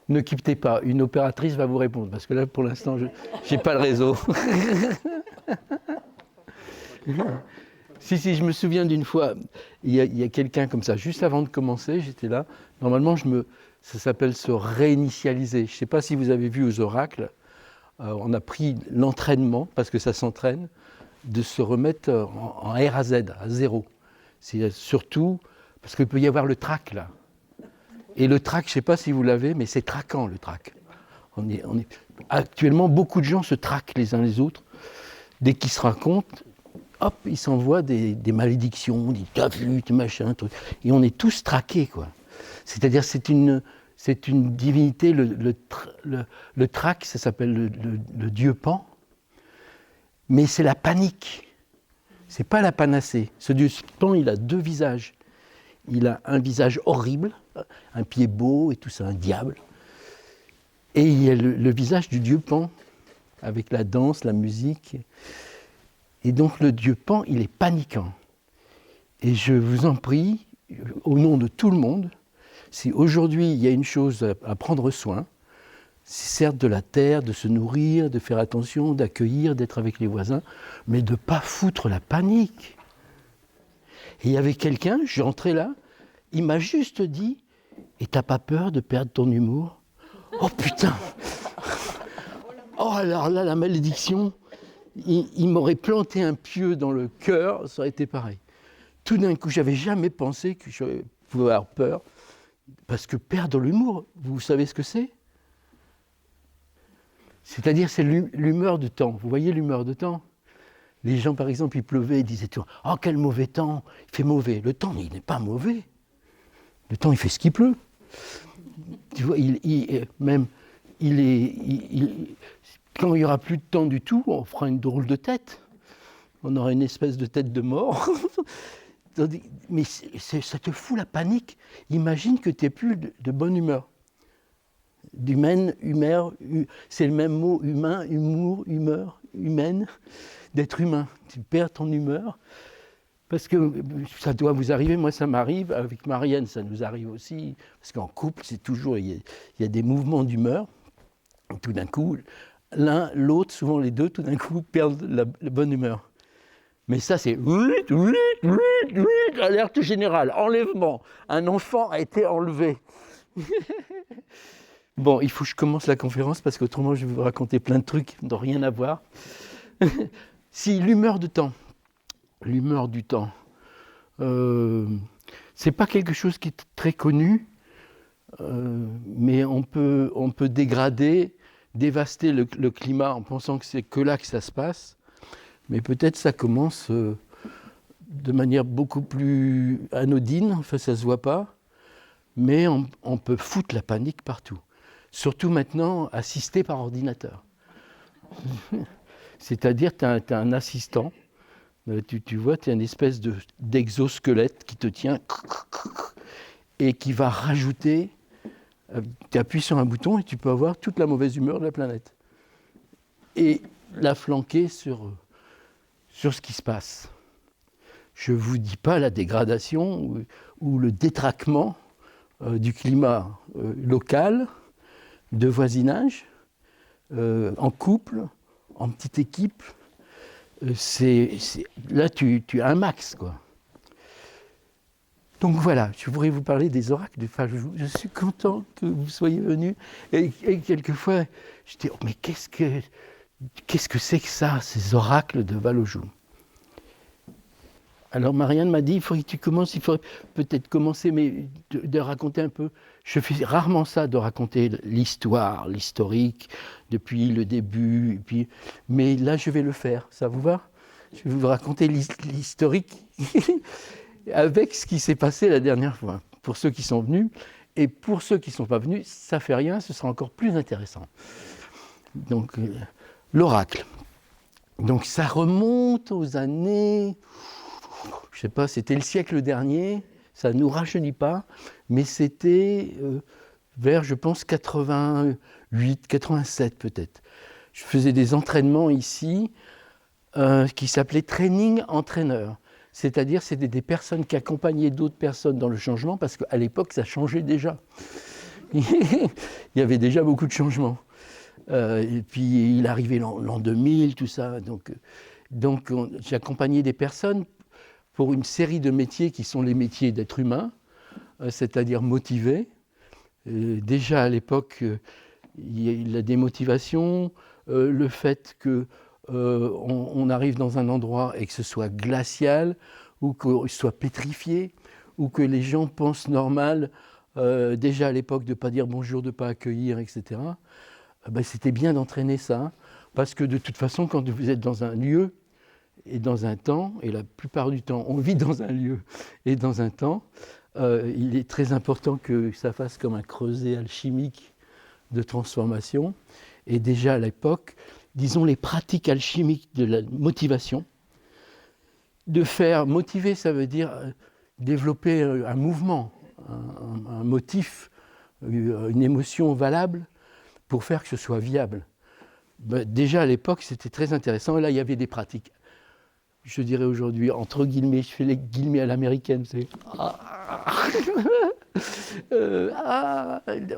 Ne quittez pas, une opératrice va vous répondre, parce que là, pour l'instant, je n'ai pas le réseau. Si, je me souviens d'une fois, il y a quelqu'un comme ça, juste avant de commencer, j'étais là. Normalement, ça s'appelle se réinitialiser. Je ne sais pas si vous avez vu aux oracles, on a pris l'entraînement, parce que ça s'entraîne, de se remettre en R à Z, à zéro. C'est surtout, parce qu'il peut y avoir le trac là. Et le trac, je ne sais pas si vous l'avez, mais c'est traquant le trac. Actuellement, beaucoup de gens se traquent les uns les autres. Dès qu'ils se racontent, hop, ils s'envoient des malédictions, des t'as vu, des machins, trucs. Et on est tous traqués, quoi. C'est-à-dire, c'est une divinité, le trac, ça s'appelle le dieu Pan, mais c'est la panique. C'est pas la panacée. Ce dieu Pan, il a deux visages. Il a un visage horrible, un pied beau et tout ça, un diable. Et il y a le visage du dieu Pan, avec la danse, la musique. Et donc le dieu Pan, il est paniquant. Et je vous en prie, au nom de tout le monde, si aujourd'hui il y a une chose à prendre soin, c'est certes de la terre, de se nourrir, de faire attention, d'accueillir, d'être avec les voisins, mais de ne pas foutre la panique. Et il y avait quelqu'un, j'entrais là, il m'a juste dit « Et t'as pas peur de perdre ton humour ?» Oh putain. Oh alors là, la malédiction, il m'aurait planté un pieu dans le cœur, ça aurait été pareil. Tout d'un coup, j'avais jamais pensé que je pouvais avoir peur, parce que perdre l'humour, vous savez ce que c'est ? C'est-à-dire, c'est l'humeur du temps. Vous voyez l'humeur du temps ? Les gens, par exemple, il pleuvait, ils disaient « Oh, quel mauvais temps, il fait mauvais ». Le temps, il n'est pas mauvais. Le temps, il fait ce qu'il pleut. Tu vois, quand il n'y aura plus de temps du tout, on fera une drôle de tête. On aura une espèce de tête de mort. Mais ça te fout la panique. Imagine que tu n'es plus de bonne humeur. Humeur, c'est le même mot, humain, humour, humeur, humaine, d'être humain. Tu perds ton humeur. Parce que ça doit vous arriver, moi ça m'arrive, avec Marianne ça nous arrive aussi, parce qu'en couple c'est toujours, il y a des mouvements d'humeur, tout d'un coup, l'un, l'autre, souvent les deux, tout d'un coup perdent la bonne humeur. Mais ça c'est alerte générale, enlèvement, un enfant a été enlevé. Bon, il faut que je commence la conférence, parce qu'autrement je vais vous raconter plein de trucs qui n'ont rien à voir. Si l'humeur du temps, c'est pas quelque chose qui est très connu, mais on peut dégrader, dévaster le climat en pensant que c'est que là que ça se passe, mais peut-être ça commence de manière beaucoup plus anodine, enfin ça se voit pas, mais on peut foutre la panique partout, surtout maintenant assisté par ordinateur. C'est-à-dire tu as un assistant. Tu vois, tu as une espèce d'exosquelette qui te tient et qui va rajouter. Tu appuies sur un bouton et tu peux avoir toute la mauvaise humeur de la planète. Et la flanquer sur ce qui se passe. Je ne vous dis pas la dégradation ou le détraquement du climat local, de voisinage, en couple, en petite équipe. Là, tu as un max, quoi. Donc voilà, je voudrais vous parler des oracles de Vallaujoux. Je suis content que vous soyez venus. Et quelquefois, je dis, oh, mais qu'est-ce que c'est que ça, ces oracles de Vallaujoux ? Alors Marianne m'a dit, il faudrait que tu commences, il faudrait peut-être commencer, mais de raconter un peu. Je fais rarement ça, de raconter l'histoire, l'historique, depuis le début. Mais là, je vais le faire, ça vous va ? Je vais vous raconter l'historique avec ce qui s'est passé la dernière fois, pour ceux qui sont venus. Et pour ceux qui ne sont pas venus, ça ne fait rien, ce sera encore plus intéressant. Donc, l'oracle. Donc ça remonte aux années... Je ne sais pas, c'était le siècle dernier, ça ne nous rajeunit pas, mais c'était vers, je pense, 88, 87 peut-être. Je faisais des entraînements ici qui s'appelaient training entraîneur. C'est-à-dire, c'était des personnes qui accompagnaient d'autres personnes dans le changement, parce qu'à l'époque, ça changeait déjà. il y avait déjà beaucoup de changements. Et puis il arrivait l'an 2000, tout ça. Donc j'accompagnais des personnes pour une série de métiers qui sont les métiers d'être humain, c'est-à-dire motivés. Déjà à l'époque, il y a la démotivation, le fait qu'on arrive dans un endroit et que ce soit glacial, ou que ce soit pétrifié, ou que les gens pensent normal, déjà à l'époque de ne pas dire bonjour, de ne pas accueillir, etc. C'était bien d'entraîner ça, parce que de toute façon, quand vous êtes dans un lieu et dans un temps, et la plupart du temps, on vit dans un lieu et dans un temps, il est très important que ça fasse comme un creuset alchimique de transformation. Et déjà à l'époque, disons les pratiques alchimiques de la motivation. De faire motiver, ça veut dire développer un mouvement, un motif, une émotion valable pour faire que ce soit viable. Déjà à l'époque, c'était très intéressant. Là, il y avait des pratiques. Je dirais aujourd'hui, entre guillemets, je fais les guillemets à l'américaine, c'est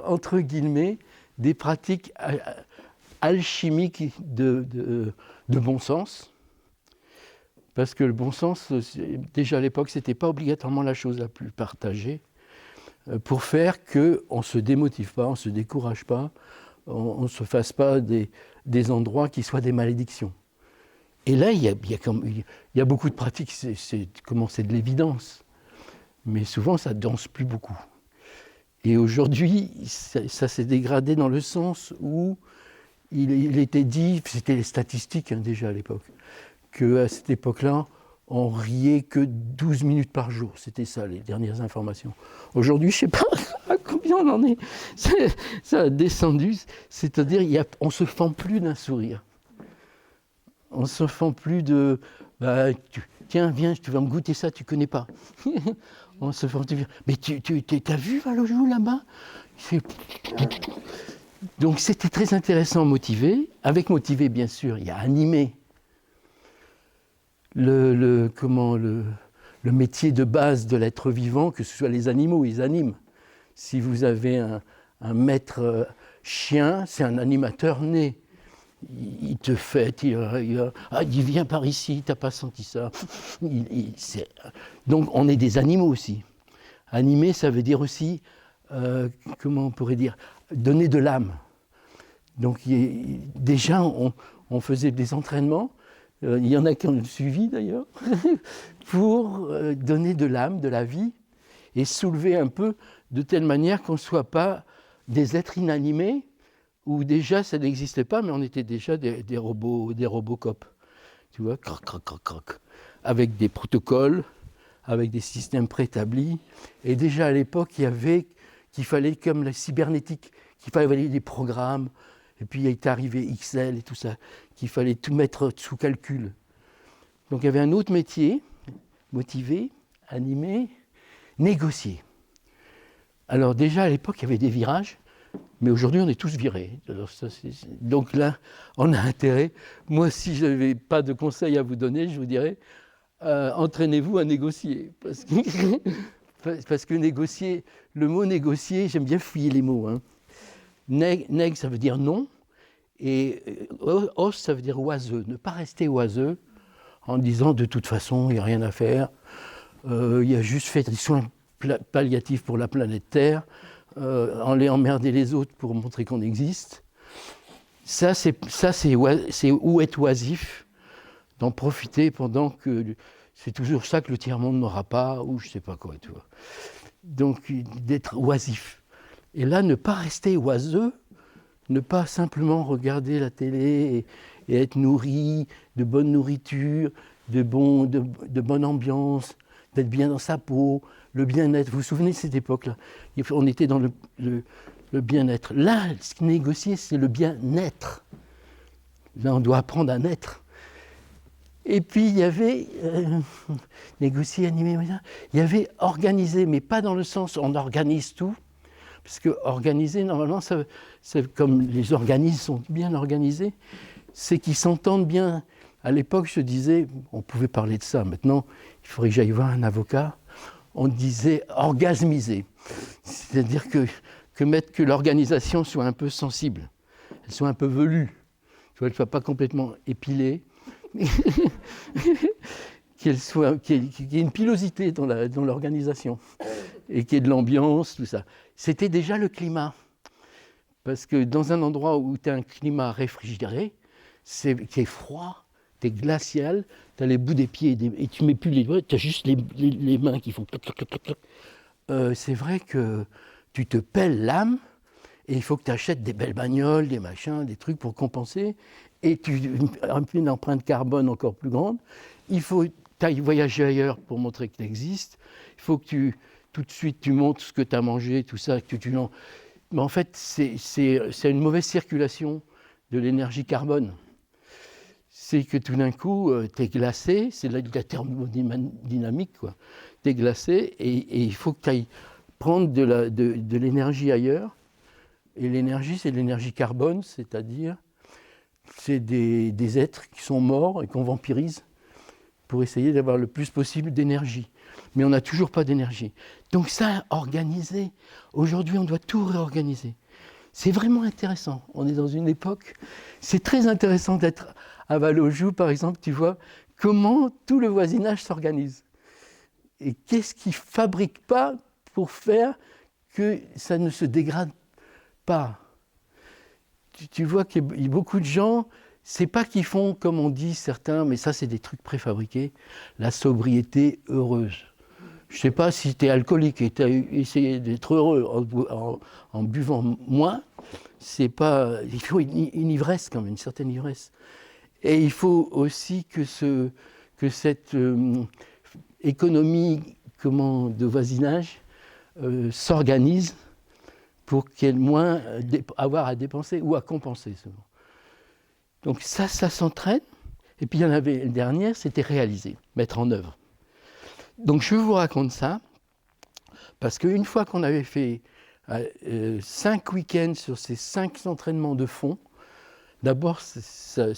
entre guillemets, des pratiques alchimiques de bon sens. Parce que le bon sens, déjà à l'époque, ce n'était pas obligatoirement la chose la plus partagée, pour faire qu'on ne se démotive pas, on ne se décourage pas, on ne se fasse pas des endroits qui soient des malédictions. Et là, il y a beaucoup de pratiques, c'est de l'évidence. Mais souvent, ça ne danse plus beaucoup. Et aujourd'hui, ça s'est dégradé dans le sens où il était dit, c'était les statistiques déjà à l'époque, qu'à cette époque-là, on riait que 12 minutes par jour. C'était ça, les dernières informations. Aujourd'hui, je ne sais pas à combien on en est. Ça a descendu. C'est-à-dire, on ne se fend plus d'un sourire. On ne se fend plus de... tiens, viens, tu vas me goûter ça, tu ne connais pas. On se fend... Mais t'as vu Valojou là-bas? Donc c'était très intéressant, motivé. Avec motivé, bien sûr, il y a animé. Le métier de base de l'être vivant, que ce soit les animaux, ils animent. Si vous avez un maître chien, c'est un animateur né. Il te fait, il dit viens par ici, t'as pas senti ça. Donc on est des animaux aussi. Animer, ça veut dire aussi, comment on pourrait dire, donner de l'âme. Donc déjà, on faisait des entraînements. Il y en a qui ont suivi d'ailleurs, pour donner de l'âme, de la vie, et soulever un peu de telle manière qu'on ne soit pas des êtres inanimés, où déjà ça n'existait pas, mais on était déjà des robots, des Robocop. Tu vois, croc, croc, croc, croc, avec des protocoles, avec des systèmes préétablis. Et déjà à l'époque, qu'il fallait, comme la cybernétique, qu'il fallait des programmes. Et puis il est arrivé XL et tout ça, qu'il fallait tout mettre sous calcul. Donc il y avait un autre métier, motivé, animé, négocier. Alors déjà à l'époque, il y avait des virages, mais aujourd'hui on est tous virés. Alors, donc là, on a intérêt. Moi, si je n'avais pas de conseils à vous donner, je vous dirais, entraînez-vous à négocier. Parce que négocier, le mot négocier, j'aime bien fouiller les mots. Neg, ça veut dire non, et os, ça veut dire oiseux. Ne pas rester oiseux en disant de toute façon, il n'y a rien à faire, il y a juste fait des soins palliatifs pour la planète Terre, aller emmerder les autres pour montrer qu'on existe. Ça, c'est où être oisif, d'en profiter pendant que... C'est toujours ça que le tiers-monde n'aura pas, ou je ne sais pas quoi, tu vois. Donc, d'être oisif. Et là, ne pas rester oiseux, ne pas simplement regarder la télé et être nourri de bonne nourriture, de bonne ambiance, d'être bien dans sa peau, le bien-être. Vous vous souvenez de cette époque-là? On était dans le bien-être. Là, négocier, c'est le bien-être. Là, on doit apprendre à naître. Et puis, il y avait négocier, animer, il y avait organiser, mais pas dans le sens on organise tout. Parce que organiser, normalement, c'est comme les organismes sont bien organisés, c'est qu'ils s'entendent bien. À l'époque, je disais, on pouvait parler de ça. Maintenant, il faudrait que j'aille voir un avocat. On disait orgasmiser. C'est-à-dire que que l'organisation soit un peu sensible, elle soit un peu velue, qu'elle ne soit pas complètement épilée, qu'il y ait une pilosité dans l'organisation et qu'il y ait de l'ambiance, tout ça. C'était déjà le climat. Parce que dans un endroit où tu as un climat réfrigéré, qui est froid, tu es glacial, tu as les bouts des pieds et tu ne mets plus les doigts, tu as juste les mains qui font clac, clac, clac, clac. C'est vrai que tu te pèles l'âme et il faut que tu achètes des belles bagnoles, des machins, des trucs pour compenser. Et une empreinte carbone encore plus grande. Il faut que tu ailles voyager ailleurs pour montrer que tu existes. Il faut que tout de suite tu montres ce que tu as mangé, tout ça. Mais en fait, c'est une mauvaise circulation de l'énergie carbone. C'est que tout d'un coup, tu es glacé, c'est de la thermodynamique, tu es glacé et il faut que tu ailles prendre de l'énergie ailleurs. Et l'énergie, c'est de l'énergie carbone, c'est-à-dire c'est des êtres qui sont morts et qu'on vampirise pour essayer d'avoir le plus possible d'énergie. Mais on n'a toujours pas d'énergie. Donc ça, organisé. Aujourd'hui, on doit tout réorganiser. C'est vraiment intéressant. On est dans une époque... C'est très intéressant d'être à Vallaujoux, par exemple, tu vois, comment tout le voisinage s'organise. Et qu'est-ce qu'ils ne fabriquent pas pour faire que ça ne se dégrade pas. Tu vois qu'il y a beaucoup de gens... C'est pas qu'ils font, comme on dit certains, mais ça c'est des trucs préfabriqués, la sobriété heureuse. Je ne sais pas si tu es alcoolique et tu as essayé d'être heureux en buvant moins, c'est pas, il faut une ivresse quand même, une certaine ivresse. Et il faut aussi que cette économie de voisinage s'organise pour qu'il y ait moins avoir à dépenser ou à compenser souvent. Donc ça s'entraîne. Et puis il y en avait une dernière, c'était réaliser, mettre en œuvre. Donc je vous raconte ça, parce qu'une fois qu'on avait fait 5 week-ends sur ces 5 entraînements de fond, d'abord ça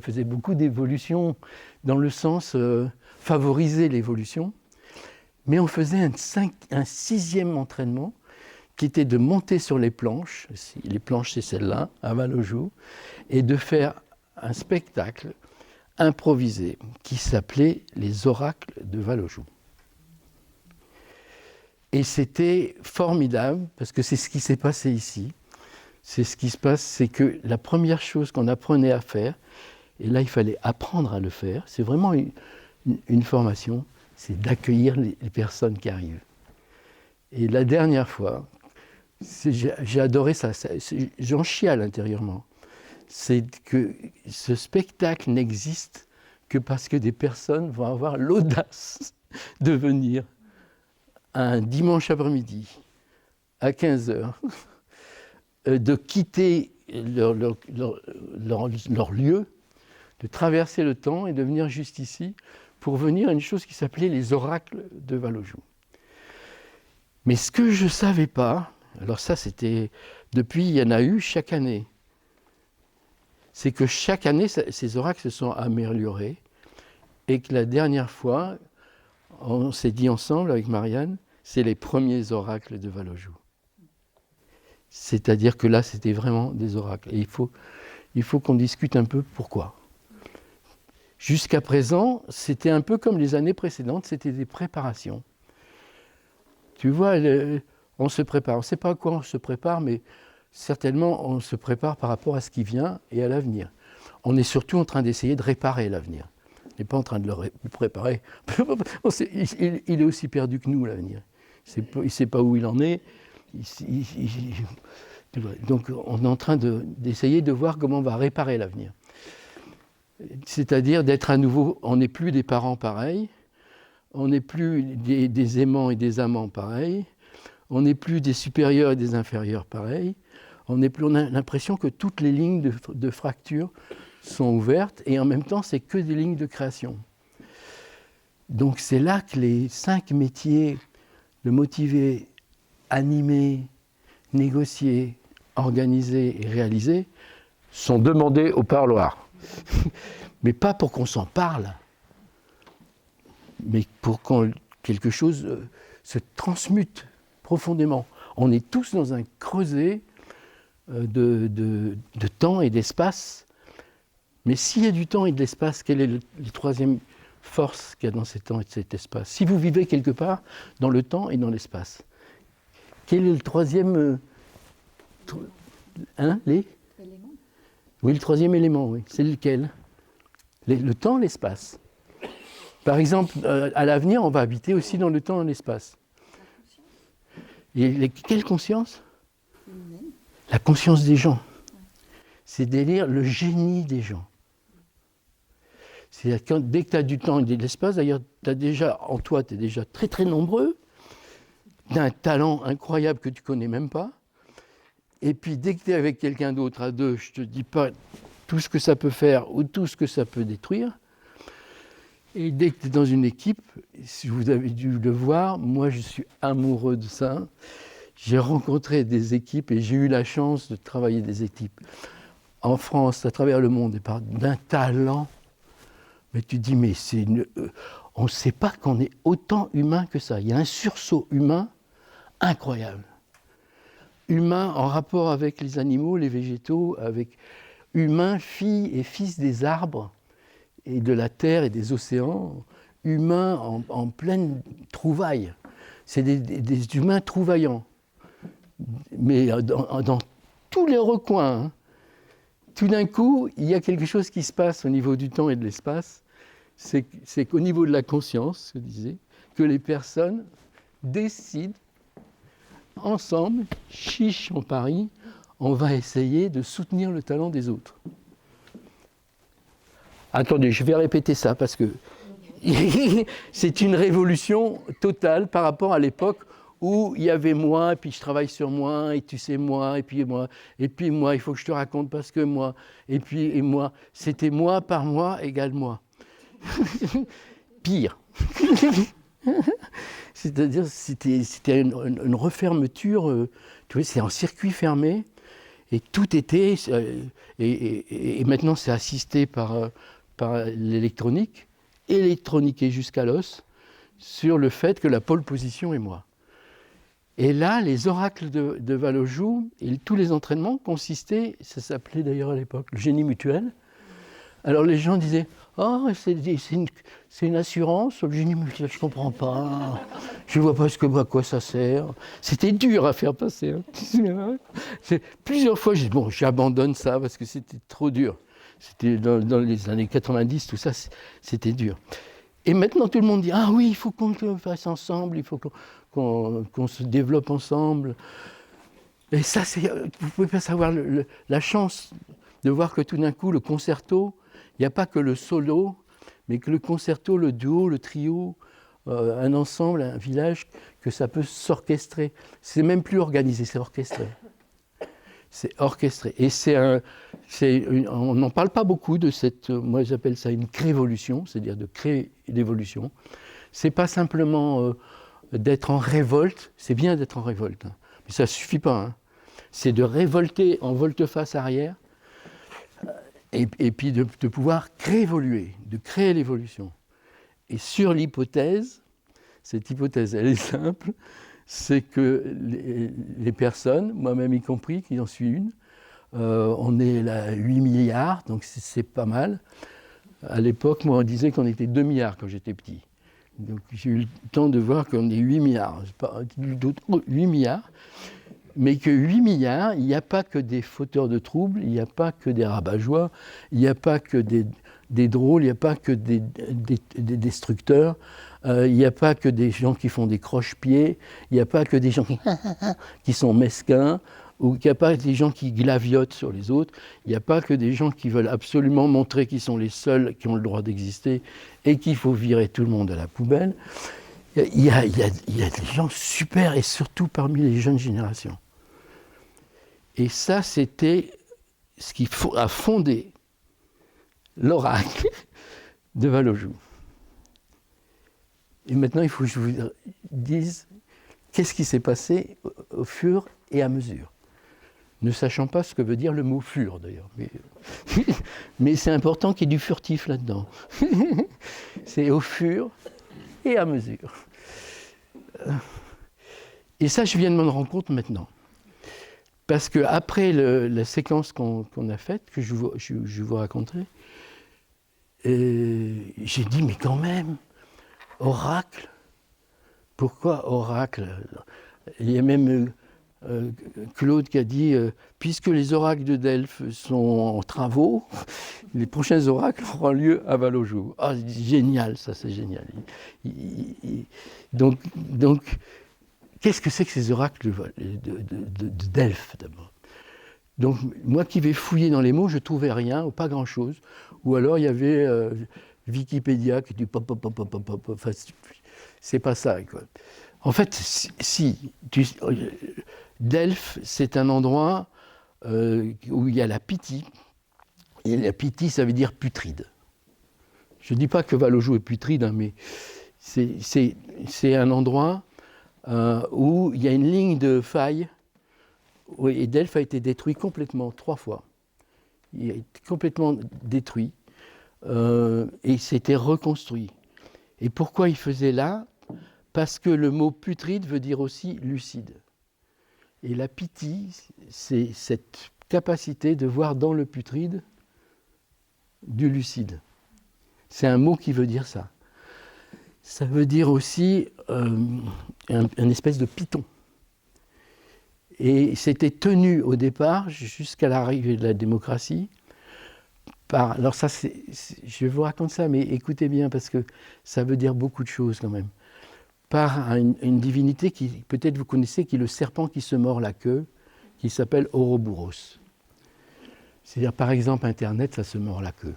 faisait beaucoup d'évolution dans le sens favoriser l'évolution, mais on faisait un 6e entraînement qui était de monter sur les planches, les planches c'est celle-là, à Vallaujoux, et de faire un spectacle improvisé qui s'appelait Les Oracles de Vallaujoux. Et c'était formidable, parce que c'est ce qui s'est passé ici. C'est ce qui se passe, c'est que la première chose qu'on apprenait à faire, et là il fallait apprendre à le faire, c'est vraiment une formation, c'est d'accueillir les personnes qui arrivent. Et la dernière fois, j'ai adoré ça, j'en chiale intérieurement. C'est que ce spectacle n'existe que parce que des personnes vont avoir l'audace de venir un dimanche après-midi à 15h, de quitter leur lieu, de traverser le temps et de venir juste ici pour venir à une chose qui s'appelait les oracles de Vallaujoux. Mais ce que je ne savais pas, alors ça c'était, depuis il y en a eu chaque année, c'est que chaque année, ces oracles se sont améliorés et que la dernière fois, on s'est dit ensemble avec Marianne, c'est les premiers oracles de Vallaujoux. C'est-à-dire que là, c'était vraiment des oracles. Et il faut qu'on discute un peu pourquoi. Jusqu'à présent, c'était un peu comme les années précédentes, c'était des préparations. Tu vois, on se prépare. On ne sait pas à quoi on se prépare, mais certainement, on se prépare par rapport à ce qui vient et à l'avenir. On est surtout en train d'essayer de réparer l'avenir. On n'est pas en train de le préparer. Il est aussi perdu que nous, l'avenir. Il ne sait pas où il en est. Donc, on est en train d'essayer de voir comment on va réparer l'avenir. C'est-à-dire d'être à nouveau... On n'est plus des parents pareils. On n'est plus des aimants et des amants pareils. On n'est plus des supérieurs et des inférieurs pareils. On a l'impression que toutes les lignes de fracture sont ouvertes et en même temps, c'est que des lignes de création. Donc c'est là que les 5 métiers de motiver, animer, négocier, organiser et réaliser sont demandés au parloir. Mais pas pour qu'on s'en parle, mais pour que quelque chose se transmute profondément. On est tous dans un creuset de temps et d'espace. Mais s'il y a du temps et de l'espace, quelle est la troisième force qu'il y a dans ces temps et cet espace? Si vous vivez quelque part dans le temps et dans l'espace, quel est le troisième... Élément. Oui, le troisième élément, oui. C'est lequel? Le temps, l'espace. Par exemple, à l'avenir, on va habiter aussi dans le temps et l'espace. Et quelle conscience? La conscience des gens. C'est-à-dire le génie des gens. C'est-à-dire que dès que tu as du temps et de l'espace, d'ailleurs, en toi, tu es déjà très très nombreux, tu as un talent incroyable que tu ne connais même pas. Et puis dès que tu es avec quelqu'un d'autre à deux, je ne te dis pas tout ce que ça peut faire ou tout ce que ça peut détruire. Et dès que tu es dans une équipe, si vous avez dû le voir, moi je suis amoureux de ça. J'ai rencontré des équipes et j'ai eu la chance de travailler des équipes en France, à travers le monde, et d'un talent. Mais tu dis, mais on ne sait pas qu'on est autant humain que ça. Il y a un sursaut humain incroyable. Humain en rapport avec les animaux, les végétaux, avec humain, fille et fils des arbres et de la terre et des océans, humain en pleine trouvaille. C'est des humains trouvaillants. Mais dans tous les recoins, hein. Tout d'un coup, il y a quelque chose qui se passe au niveau du temps et de l'espace. C'est qu'au niveau de la conscience, je disais, que les personnes décident ensemble, chiche en Paris, on va essayer de soutenir le talent des autres. Attendez, je vais répéter ça parce que c'est une révolution totale par rapport à l'époque où il y avait moi, et puis je travaille sur moi, et tu sais moi, et puis moi, il faut que je te raconte parce que moi, et moi. C'était moi par moi égale moi. Pire. C'est-à-dire, c'était une refermeture, tu vois, c'est en circuit fermé, et tout était, et maintenant c'est assisté par l'électronique, électroniqué jusqu'à l'os, sur le fait que la pole position est moi. Et là, les oracles de Valojou et tous les entraînements consistaient, ça s'appelait d'ailleurs à l'époque le génie mutuel. Alors les gens disaient « Oh, c'est une assurance, le génie mutuel, je ne comprends pas, je ne vois pas à quoi ça sert. » C'était dur à faire passer. Hein. Plusieurs fois, j'ai dit « Bon, j'abandonne ça parce que c'était trop dur. » C'était dans les années 90, tout ça, c'était dur. Et maintenant, tout le monde dit « Ah oui, il faut qu'on le fasse ensemble, il faut qu'on se développe ensemble. » Et ça, vous ne pouvez pas savoir la chance de voir que tout d'un coup, le concerto, il n'y a pas que le solo, mais que le concerto, le duo, le trio, un ensemble, un village, que ça peut s'orchestrer. C'est même plus organisé, c'est orchestré. C'est orchestré. Et on n'en parle pas beaucoup de cette, moi j'appelle ça une crévolution, c'est-à-dire de créer l'évolution. C'est pas simplement d'être en révolte, c'est bien d'être en révolte, hein, mais ça ne suffit pas. Hein. C'est de révolter en volte-face arrière, et puis de pouvoir évoluer, de créer l'évolution. Et sur l'hypothèse, cette hypothèse, elle est simple, c'est que les personnes, moi-même y compris, qui en suis une, on est là 8 milliards, donc c'est pas mal. À l'époque, moi, on disait qu'on était 2 milliards quand j'étais petit. Donc j'ai eu le temps de voir qu'on est 8 milliards. Pas 8 milliards. Mais que 8 milliards, il n'y a pas que des fauteurs de troubles, il n'y a pas que des rabat-joie, il n'y a pas que des drôles, il n'y a pas que des destructeurs, il n'y a pas que des gens qui font des croche-pieds, il n'y a pas que des gens qui sont mesquins, ou il n'y a pas des gens qui glaviotent sur les autres, il n'y a pas que des gens qui veulent absolument montrer qu'ils sont les seuls qui ont le droit d'exister et qu'il faut virer tout le monde à la poubelle. Il y a des gens super, et surtout parmi les jeunes générations. Et ça, c'était ce qui a fondé l'oracle de Valojou. Et maintenant, il faut que je vous dise qu'est-ce qui s'est passé au fur et à mesure. Ne sachant pas ce que veut dire le mot fur, d'ailleurs. Mais c'est important qu'il y ait du furtif là-dedans. C'est au fur et à mesure. Et ça, je viens de m'en rendre compte maintenant. Parce qu'après la séquence qu'on a faite, que je vous raconterai, j'ai dit, mais quand même, oracle, pourquoi oracle? Il y a même Claude qui a dit, puisque les oracles de Delphes sont en travaux, les prochains oracles auront lieu à Vallaujoux. Ah, génial, ça c'est génial. Donc, qu'est-ce que c'est que ces oracles de Delphes d'abord? Donc, moi qui vais fouiller dans les mots, je ne trouvais rien, ou pas grand-chose. Ou alors, il y avait Wikipédia qui dit pop, pop, pop, pop, pop, pop. Enfin, c'est pas ça, quoi. En fait, Delphes, c'est un endroit où il y a la Pythie. Et la Pythie, ça veut dire putride. Je ne dis pas que Vallaujoux est putride, hein, mais c'est un endroit où il y a une ligne de faille. Oui, et Delphes a été détruit complètement, 3 fois. Il a été complètement détruit et s'était reconstruit. Et pourquoi il faisait là? Parce que le mot putride veut dire aussi lucide. Et la Pythie, c'est cette capacité de voir dans le putride du lucide. C'est un mot qui veut dire ça. Ça veut dire aussi un espèce de python. Et c'était tenu au départ, jusqu'à l'arrivée de la démocratie, alors ça, je vous raconte ça, mais écoutez bien, parce que ça veut dire beaucoup de choses quand même. Par une divinité qui, peut-être vous connaissez, qui est le serpent qui se mord la queue, qui s'appelle Ouroboros. C'est-à-dire, par exemple, Internet, ça se mord la queue.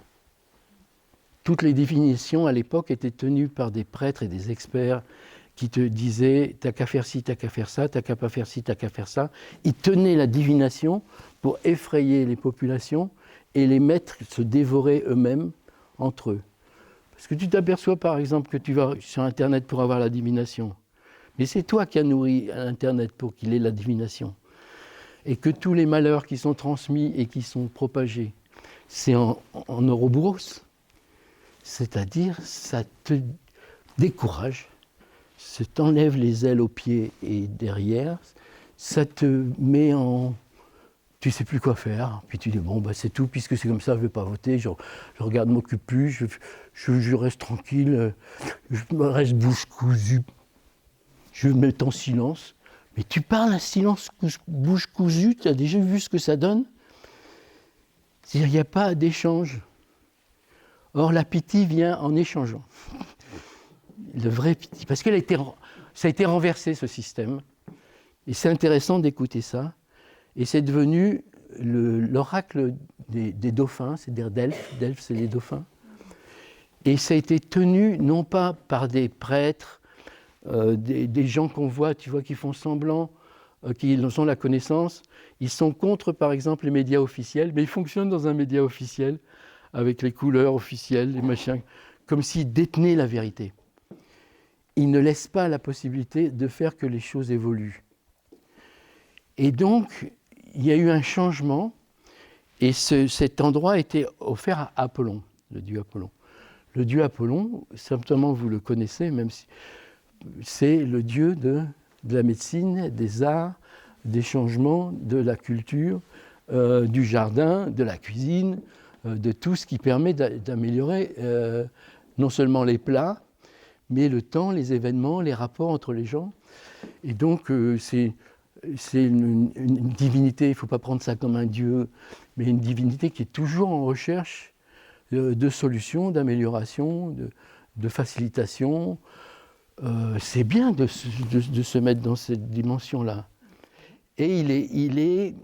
Toutes les divinations à l'époque étaient tenues par des prêtres et des experts qui te disaient « t'as qu'à faire ci, t'as qu'à faire ça, t'as qu'à pas faire ci, t'as qu'à faire ça ». Ils tenaient la divination pour effrayer les populations et les mettre se dévorer eux-mêmes entre eux. Parce que tu t'aperçois par exemple que tu vas sur Internet pour avoir la divination. Mais c'est toi qui as nourri Internet pour qu'il ait la divination. Et que tous les malheurs qui sont transmis et qui sont propagés, c'est en Ouroboros. C'est-à-dire, ça te décourage, ça t'enlève les ailes aux pieds et derrière, ça te met en... Tu ne sais plus quoi faire, puis tu dis, bon, bah, c'est tout, puisque c'est comme ça, je ne vais pas voter, je regarde, m'occupe plus, je reste tranquille, je me reste bouche cousue, je me mets en silence. Mais tu parles à silence, bouche cousue, tu as déjà vu ce que ça donne? C'est-à-dire, il n'y a pas d'échange. Or, la Pythie vient en échangeant. Le vrai Pythie. Parce que ça a été renversé, ce système. Et c'est intéressant d'écouter ça. Et c'est devenu l'oracle des dauphins, c'est-à-dire Delphes. Delphes, c'est les dauphins. Et ça a été tenu non pas par des prêtres, des gens qu'on voit, tu vois, qui font semblant, qui ont la connaissance. Ils sont contre, par exemple, les médias officiels, mais ils fonctionnent dans un média officiel, avec les couleurs officielles, les machins, comme s'ils détenaient la vérité. Ils ne laissent pas la possibilité de faire que les choses évoluent. Et donc, il y a eu un changement, et cet endroit a été offert à Apollon, le dieu Apollon. Le dieu Apollon, simplement vous le connaissez, même si c'est le dieu de la médecine, des arts, des changements, de la culture, du jardin, de la cuisine, de tout ce qui permet d'améliorer non seulement les plats, mais le temps, les événements, les rapports entre les gens. Et donc, c'est une divinité, il ne faut pas prendre ça comme un dieu, mais une divinité qui est toujours en recherche de solutions, d'amélioration, de facilitation. C'est bien de se mettre dans cette dimension-là. Et il est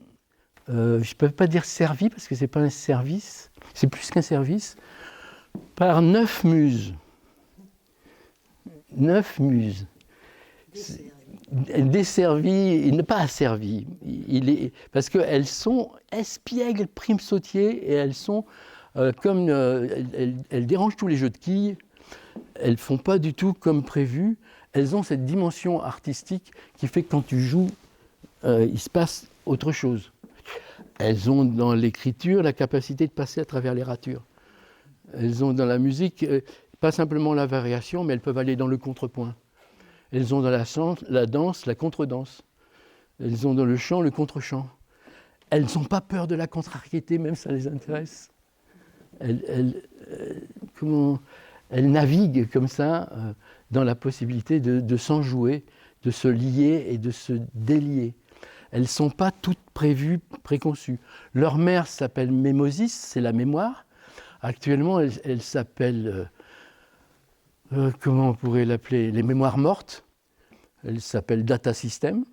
je ne peux pas dire servi, parce que ce n'est pas un service, c'est plus qu'un service, par 9 muses. 9 muses. Desservies, pas asservies, parce qu'elles sont espiègles, prime-sautiers, et elles sont comme... elles dérangent tous les jeux de quilles, elles ne font pas du tout comme prévu, elles ont cette dimension artistique qui fait que quand tu joues, il se passe autre chose. Elles ont dans l'écriture la capacité de passer à travers les ratures. Elles ont dans la musique, pas simplement la variation, mais elles peuvent aller dans le contrepoint. elles ont dans la danse la contredanse, elles ont dans le chant le contre-chant. Elles n'ont pas peur de la contrariété, même ça les intéresse. Elles naviguent comme ça dans la possibilité de s'enjouer, de se lier et de se délier. Elles ne sont pas toutes prévues, préconçues. Leur mère s'appelle mémosis, c'est la mémoire. Actuellement, elle s'appelle, comment on pourrait l'appeler, les mémoires mortes. Elle s'appelle data system.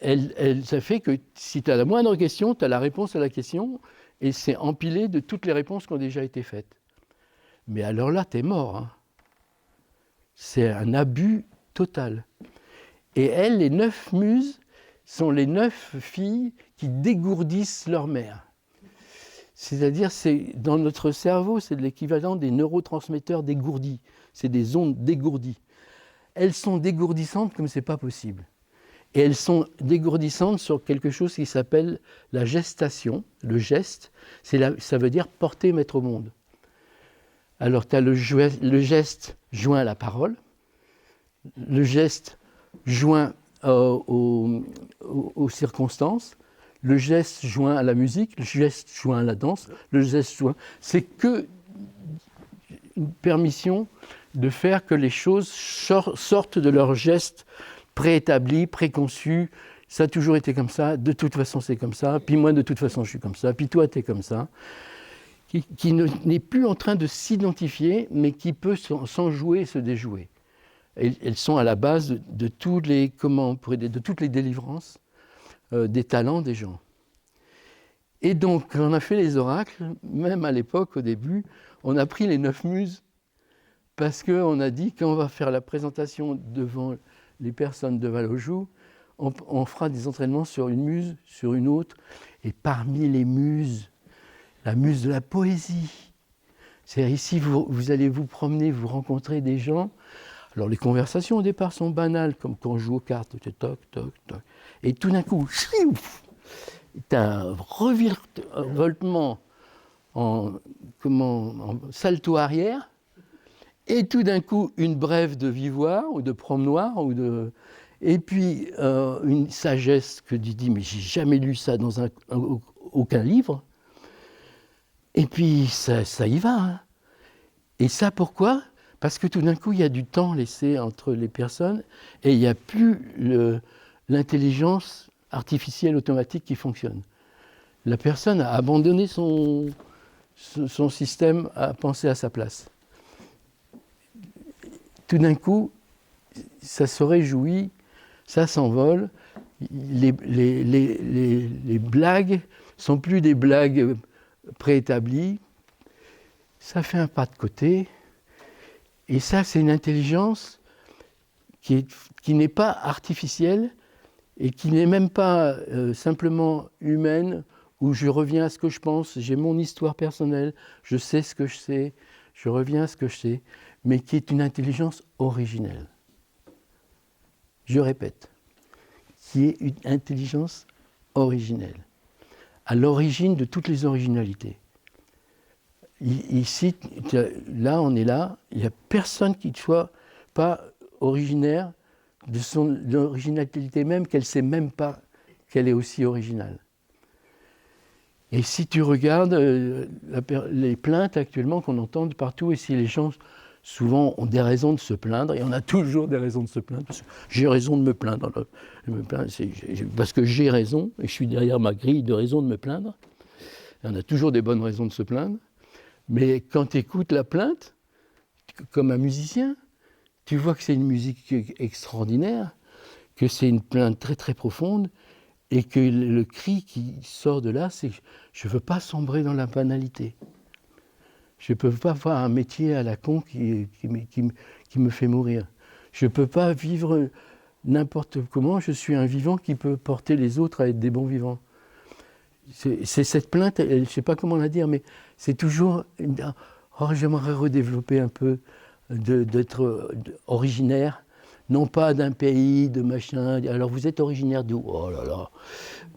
Ça fait que si tu as la moindre question, tu as la réponse à la question, et c'est empilé de toutes les réponses qui ont déjà été faites. Mais alors là, tu es mort. Hein. C'est un abus total. Et elles, les 9 muses, sont les 9 filles qui dégourdissent leur mère. C'est-à-dire, dans notre cerveau, c'est l'équivalent des neurotransmetteurs dégourdis. C'est des ondes dégourdies. Elles sont dégourdissantes comme ce n'est pas possible. Et elles sont dégourdissantes sur quelque chose qui s'appelle la gestation. Le geste, ça veut dire porter, mettre au monde. Alors, tu as le geste joint à la parole, le geste joint aux circonstances, le geste joint à la musique, le geste joint à la danse, le geste joint... C'est que une permission de faire que les choses sortent de leur geste préétabli, préconçu. Ça a toujours été comme ça, de toute façon c'est comme ça, puis moi de toute façon je suis comme ça, puis toi t'es comme ça. Qui n'est plus en train de s'identifier, mais qui peut s'enjouer et se déjouer. Elles sont à la base de toutes les délivrances des talents des gens. Et donc, quand on a fait les oracles, même à l'époque, au début, on a pris les 9 muses, parce qu'on a dit, quand on va faire la présentation devant les personnes de Vallaujoux, on fera des entraînements sur une muse, sur une autre, et parmi les muses, la muse de la poésie. C'est-à-dire ici, vous allez vous promener, vous rencontrez des gens. Alors les conversations au départ sont banales, comme quand on joue aux cartes, toc, toc, toc. Et tout d'un coup, tu as un revoltement en salto arrière, et tout d'un coup, une brève de vivoire, ou de promenoir, et puis une sagesse que tu dis, mais j'ai jamais lu ça dans aucun livre. Et puis, ça y va. Hein. Et ça, pourquoi ? Parce que tout d'un coup, il y a du temps laissé entre les personnes et il n'y a plus l'intelligence artificielle automatique qui fonctionne. La personne a abandonné son système à penser à sa place. Tout d'un coup, ça se réjouit, ça s'envole. Les blagues sont plus des blagues préétabli, ça fait un pas de côté, et ça c'est une intelligence qui n'est pas artificielle et qui n'est même pas simplement humaine, où je reviens à ce que je pense, j'ai mon histoire personnelle, je sais ce que je sais, je reviens à ce que je sais, mais qui est une intelligence originelle. Je répète, qui est une intelligence originelle. À l'origine de toutes les originalités. Ici, là, on est là, il n'y a personne qui ne soit pas originaire de son originalité même, qu'elle ne sait même pas qu'elle est aussi originale. Et si tu regardes les plaintes actuellement qu'on entend de partout, et si les gens souvent ont des raisons de se plaindre, et on a toujours des raisons de se plaindre, parce que j'ai raison de me plaindre. Parce que j'ai raison, et je suis derrière ma grille de raisons de me plaindre. Et on a toujours des bonnes raisons de se plaindre. Mais quand tu écoutes la plainte, comme un musicien, tu vois que c'est une musique extraordinaire, que c'est une plainte très très profonde, et que le cri qui sort de là, c'est « je ne veux pas sombrer dans la banalité ». Je ne peux pas avoir un métier à la con qui me fait mourir. Je ne peux pas vivre n'importe comment. Je suis un vivant qui peut porter les autres à être des bons vivants. C'est cette plainte, je ne sais pas comment la dire, mais c'est toujours... j'aimerais redévelopper un peu d'être originaire, non pas d'un pays, de machin. Alors vous êtes originaire d'où ? Oh là là.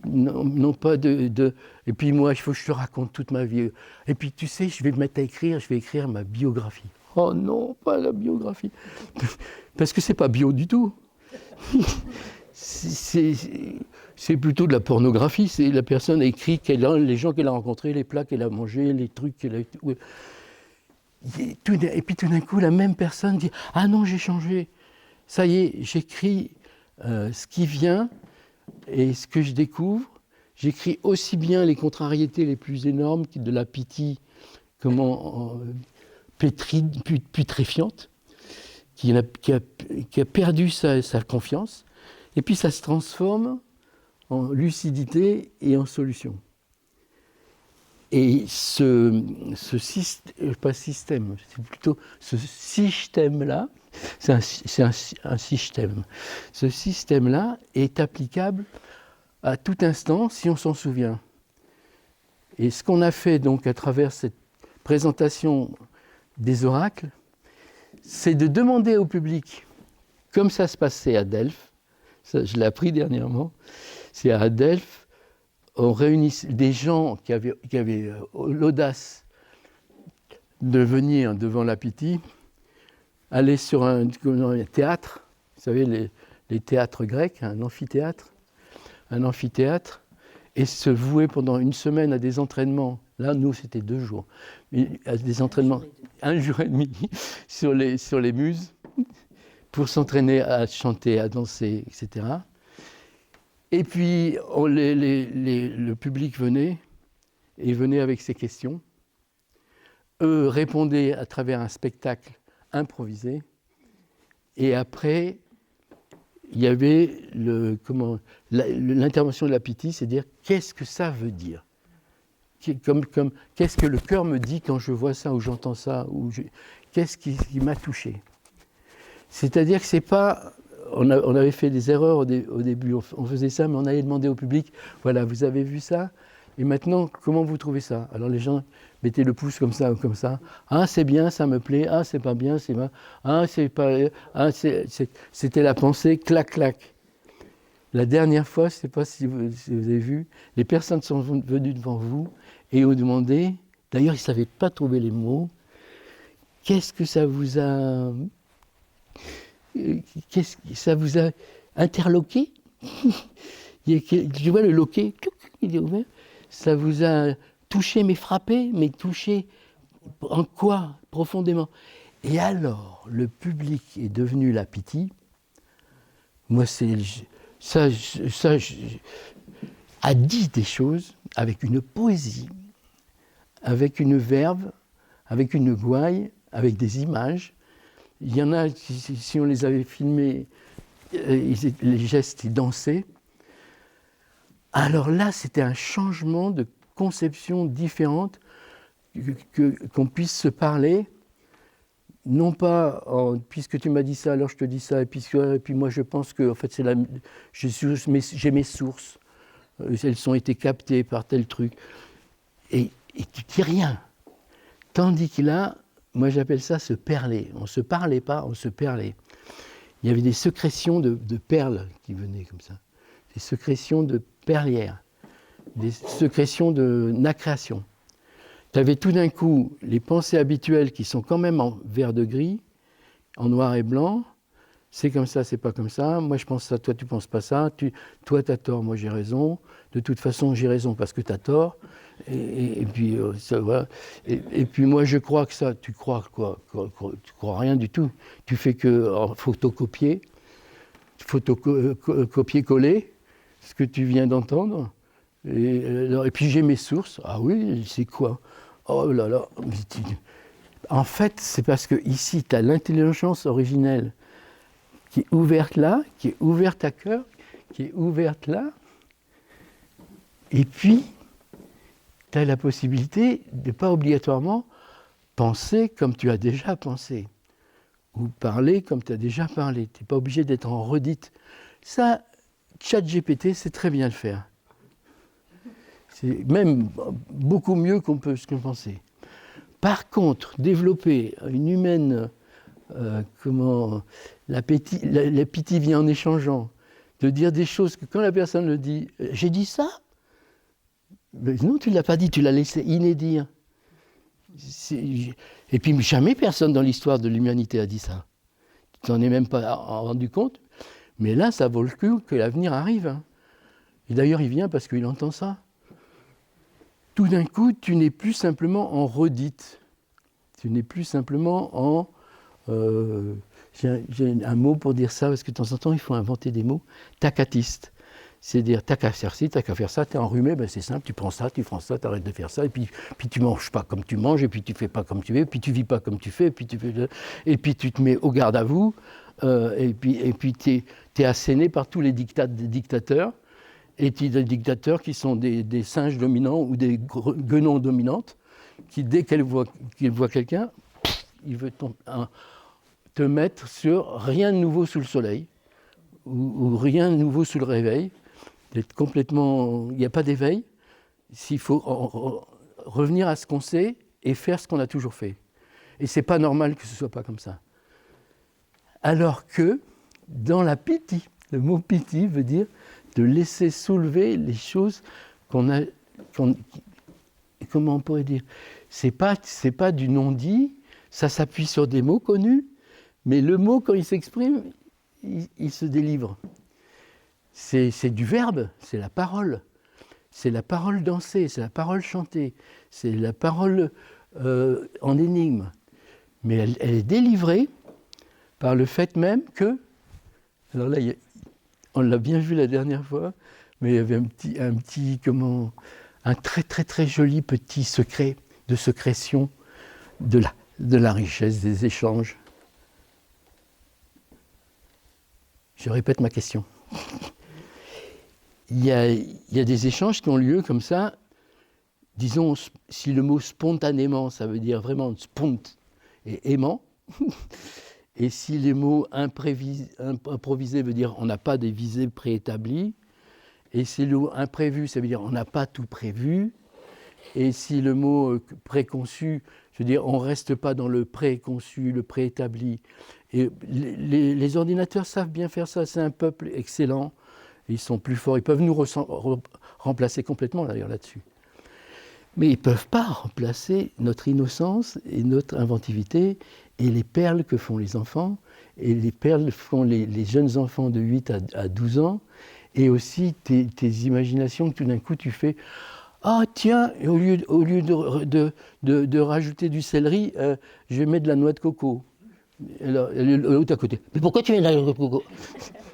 Non pas Et puis moi, il faut que je te raconte toute ma vie. Et puis tu sais, je vais me mettre à écrire, je vais écrire ma biographie. Oh non, pas la biographie. Parce que c'est pas bio du tout. C'est plutôt de la pornographie. C'est la personne a écrit les gens qu'elle a rencontrés, les plats qu'elle a mangés, les trucs qu'elle a... Et puis tout d'un coup, la même personne dit « Ah non, j'ai changé. Ça y est, j'écris ce qui vient et ce que je découvre. J'écris aussi bien les contrariétés les plus énormes de la pitié, putréfiante, qui a perdu sa confiance. Et puis ça se transforme en lucidité et en solution. Et ce système-là, c'est un système. Ce système-là est applicable à tout instant si on s'en souvient. Et ce qu'on a fait donc à travers cette présentation des oracles, c'est de demander au public, comme ça se passait à Delphes, ça je l'ai appris dernièrement, c'est à Delphes, on réunit des gens qui avaient l'audace de venir devant la Pythie, aller sur un théâtre, vous savez, les théâtres grecs, un amphithéâtre, et se vouer pendant une semaine à des entraînements. Là, nous, c'était 2 jours. À des entraînements, 1 jour et demi, sur les muses, pour s'entraîner à chanter, à danser, etc. Et puis, le public venait avec ses questions. Eux répondaient à travers un spectacle improvisé. Et après, il y avait l'intervention de la Pythie, c'est dire qu'est-ce que ça veut dire, qu'est-ce que le cœur me dit quand je vois ça ou j'entends ça, qu'est-ce qui m'a touché. C'est-à-dire que c'est pas... On avait fait des erreurs au début, on faisait ça, mais on allait demander au public, voilà, vous avez vu ça, et maintenant, comment vous trouvez ça? Alors les gens mettaient le pouce comme ça ou comme ça. Ah, c'est bien, ça me plaît. Ah, c'est pas bien, c'est mal. Ah, c'est pas... Ah, c'était la pensée, clac, clac. La dernière fois, je ne sais pas si vous avez vu, les personnes sont venues devant vous et ont demandé, d'ailleurs, ils ne savaient pas trouver les mots, qu'est-ce que ça vous a... ça vous a interloqué? Tu vois le loquet, il est ouvert. Ça vous a touché, mais frappé, mais touché en quoi profondément? Et alors, le public est devenu la Pythie. Moi, ça a dit des choses avec une poésie, avec une verve, avec une gouaille, avec des images. Il y en a, si on les avait filmés, les gestes, ils dansaient. Alors là, c'était un changement de conception différente, qu'on puisse se parler, non pas puisque tu m'as dit ça, alors je te dis ça, et puis moi je pense que en fait, j'ai mes sources, elles ont été captées par tel truc, et tu dis rien. Tandis que là, moi j'appelle ça se perler. On ne se parlait pas, on se perlait. Il y avait des sécrétions de perles qui venaient comme ça, des sécrétions de perlières, des sécrétions de nacréation. Tu avais tout d'un coup les pensées habituelles qui sont quand même en vert de gris, en noir et blanc. C'est comme ça, c'est pas comme ça. Moi je pense ça, toi tu penses pas ça. Toi tu as tort, moi j'ai raison. De toute façon j'ai raison parce que tu as tort. Et puis ça va. Et puis moi je crois que ça, tu crois quoi? Tu crois rien du tout. Tu fais que photocopier, copier-coller ce que tu viens d'entendre. Et puis j'ai mes sources. Ah oui, c'est quoi? Oh là là. En fait, c'est parce que ici tu as l'intelligence originelle qui est ouverte là, qui est ouverte à cœur, qui est ouverte là. Et puis tu as la possibilité de ne pas obligatoirement penser comme tu as déjà pensé, ou parler comme tu as déjà parlé. Tu n'es pas obligé d'être en redite. Ça, ChatGPT sait très bien le faire. C'est même beaucoup mieux qu'on peut se penser. Par contre, développer une humaine, l'appétit vient en échangeant, de dire des choses que quand la personne le dit, j'ai dit ça? Mais non, tu ne l'as pas dit, tu l'as laissé inédire. Et puis jamais personne dans l'histoire de l'humanité a dit ça. Tu t'en es même pas rendu compte. Mais là, ça vaut le coup que l'avenir arrive. Hein. Et d'ailleurs, il vient parce qu'il entend ça. Tout d'un coup, tu n'es plus simplement en redite. Tu n'es plus simplement en... j'ai un mot pour dire ça, parce que de temps en temps, il faut inventer des mots. Tacatiste. C'est-à-dire, t'as qu'à faire ci, t'as qu'à faire ça, t'es enrhumé, ben c'est simple, tu prends ça, t'arrêtes de faire ça, et puis tu manges pas comme tu manges, et puis tu fais pas comme tu veux, et puis tu vis pas comme tu fais, et puis tu te mets au garde à vous, et puis t'es asséné par tous les des dictateurs, et des dictateurs qui sont des singes dominants ou des guenons dominantes, qui dès qu'ils voient quelqu'un, ils veulent te mettre sur rien de nouveau sous le soleil, ou rien de nouveau sous le réveil. D'être complètement... Il n'y a pas d'éveil. S'il faut revenir à ce qu'on sait et faire ce qu'on a toujours fait. Et ce n'est pas normal que ce ne soit pas comme ça. Alors que, dans la piti, le mot piti veut dire de laisser soulever les choses qu'on a... comment on pourrait dire ? C'est pas du non-dit, ça s'appuie sur des mots connus, mais le mot, quand il s'exprime, il se délivre. C'est du verbe, c'est la parole. C'est la parole dansée, c'est la parole chantée, c'est la parole en énigme. Mais elle est délivrée par le fait même que... Alors là, on l'a bien vu la dernière fois, mais il y avait un très très très joli petit secret de sécrétion de la richesse des échanges. Je répète ma question. Il y a des échanges qui ont lieu comme ça, disons, si le mot spontanément, ça veut dire vraiment spont et aimant, et si les mots improvisés veut dire on n'a pas des visées préétablies, et si le mot imprévu, ça veut dire on n'a pas tout prévu, et si le mot préconçu, je veux dire on ne reste pas dans le préconçu, le préétabli, et les ordinateurs savent bien faire ça, c'est un peuple excellent. Ils sont plus forts, ils peuvent nous remplacer complètement d'ailleurs là-dessus. Mais ils ne peuvent pas remplacer notre innocence et notre inventivité et les perles que font les enfants, et les perles que font les jeunes enfants de 8 à 12 ans, et aussi tes imaginations que tout d'un coup tu fais « Ah tiens, au lieu de rajouter du céleri, je vais mettre de la noix de coco ». Alors, l'autre à côté. Mais pourquoi tu mets de la noix de coco ?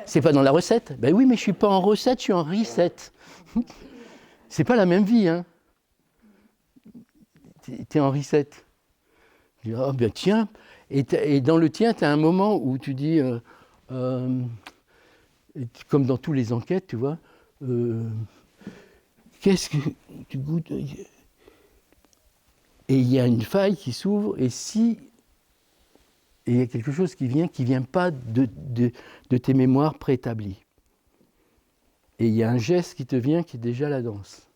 C'est pas dans la recette ? Ben oui, mais je suis pas en recette, je suis en reset. C'est pas la même vie, hein. T'es en reset. Tu dis, oh ben tiens. Et dans le tien, tu as un moment où tu dis, comme dans toutes les enquêtes, tu vois, qu'est-ce que tu goûtes ? Et il y a une faille qui s'ouvre, et il y a quelque chose qui vient pas de tes mémoires préétablies. Et il y a un geste qui te vient qui est déjà la danse,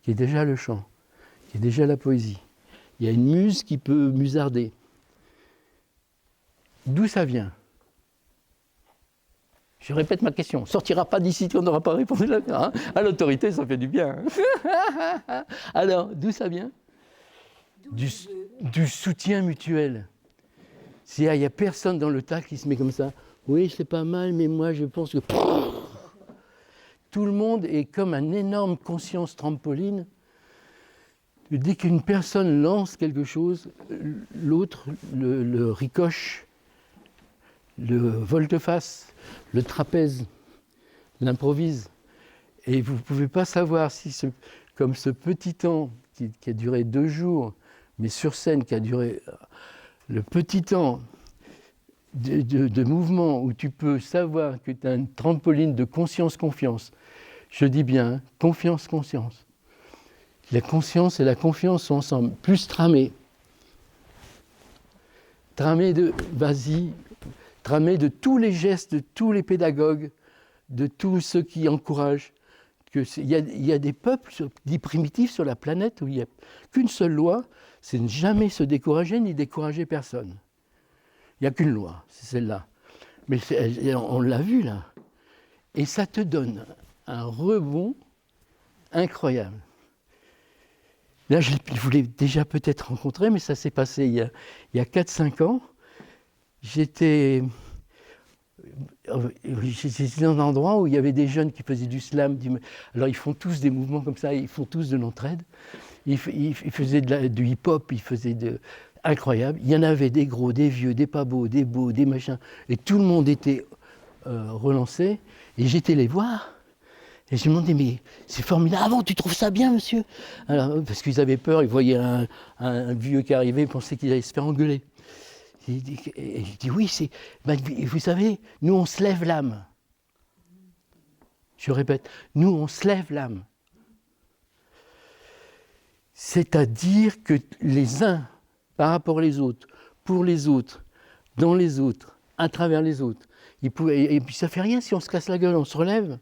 qui est déjà le chant, qui est déjà la poésie. Il y a une muse qui peut musarder. D'où ça vient ? Je répète ma question. On ne sortira pas d'ici si on n'aura pas répondu là. Hein ? À l'autorité, ça fait du bien. Hein. Alors, d'où ça vient ? Du soutien mutuel. Il n'y a personne dans le tas qui se met comme ça. Oui, c'est pas mal, mais moi, je pense que... Tout le monde est comme une énorme conscience trampoline. Dès qu'une personne lance quelque chose, l'autre le ricoche, le volte-face, le trapèze, l'improvise. Et vous ne pouvez pas savoir si, comme ce petit temps qui a duré 2 jours, mais sur scène qui a duré... Le petit temps de mouvement où tu peux savoir que tu as une trampoline de conscience-confiance. Je dis bien, hein, confiance-conscience. La conscience et la confiance sont ensemble, plus tramé. Tramé de tous les gestes, de tous les pédagogues, de tous ceux qui encouragent. Il y a des peuples dits primitifs sur la planète où il n'y a qu'une seule loi, c'est ne jamais se décourager ni décourager personne. Il n'y a qu'une loi, c'est celle-là. Mais on l'a vu là. Et ça te donne un rebond incroyable. Là, je voulais déjà peut-être rencontrer, mais ça s'est passé il y a 4-5 ans. J'étais dans un endroit où il y avait des jeunes qui faisaient du slam. Alors, ils font tous des mouvements comme ça, ils font tous de l'entraide. Ils faisaient du hip-hop, ils faisaient incroyable. Il y en avait des gros, des vieux, des pas beaux, des machins. Et tout le monde était relancé. Et j'étais les voir. Et je me demandais, mais c'est formidable. Ah bon, tu trouves ça bien, monsieur? Alors, parce qu'ils avaient peur, ils voyaient un vieux qui arrivait, ils pensaient qu'il allait se faire engueuler. Et je dis, oui, vous savez, nous, on se lève l'âme. Je répète, nous, on se lève l'âme. C'est-à-dire que les uns, par rapport aux autres, pour les autres, dans les autres, à travers les autres, et puis ça ne fait rien si on se casse la gueule, on se relève.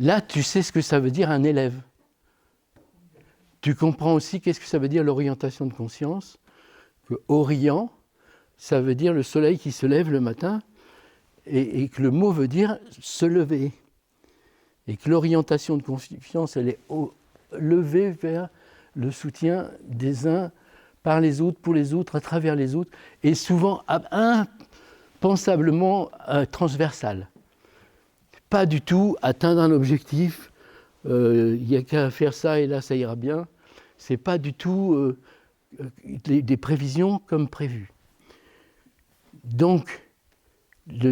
Là, tu sais ce que ça veut dire un élève. Tu comprends aussi qu'est-ce que ça veut dire l'orientation de conscience. Que orient, ça veut dire le soleil qui se lève le matin, et que le mot veut dire se lever. Et que l'orientation de conscience, elle est levée vers le soutien des uns par les autres, pour les autres, à travers les autres, et souvent impensablement transversal. Pas du tout atteindre un objectif, il n'y a qu'à faire ça et là ça ira bien. C'est pas du tout des prévisions comme prévu. Donc,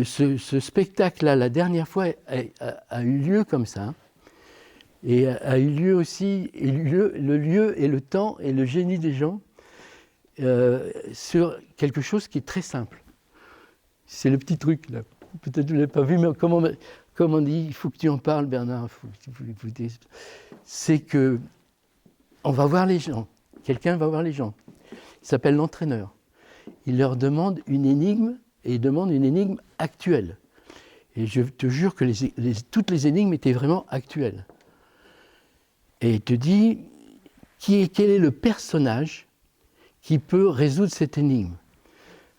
ce spectacle-là, la dernière fois, a eu lieu comme ça, et a eu lieu aussi, le lieu et le temps et le génie des gens, sur quelque chose qui est très simple. C'est le petit truc, là. Peut-être que vous ne l'avez pas vu, mais comme on dit, il faut que tu en parles, Bernard. C'est que on va voir les gens. Quelqu'un va voir les gens. Il s'appelle l'entraîneur. Il leur demande une énigme, et il demande une énigme actuelle. Et je te jure que toutes les énigmes étaient vraiment actuelles. Et il te dit, quel est le personnage qui peut résoudre cette énigme?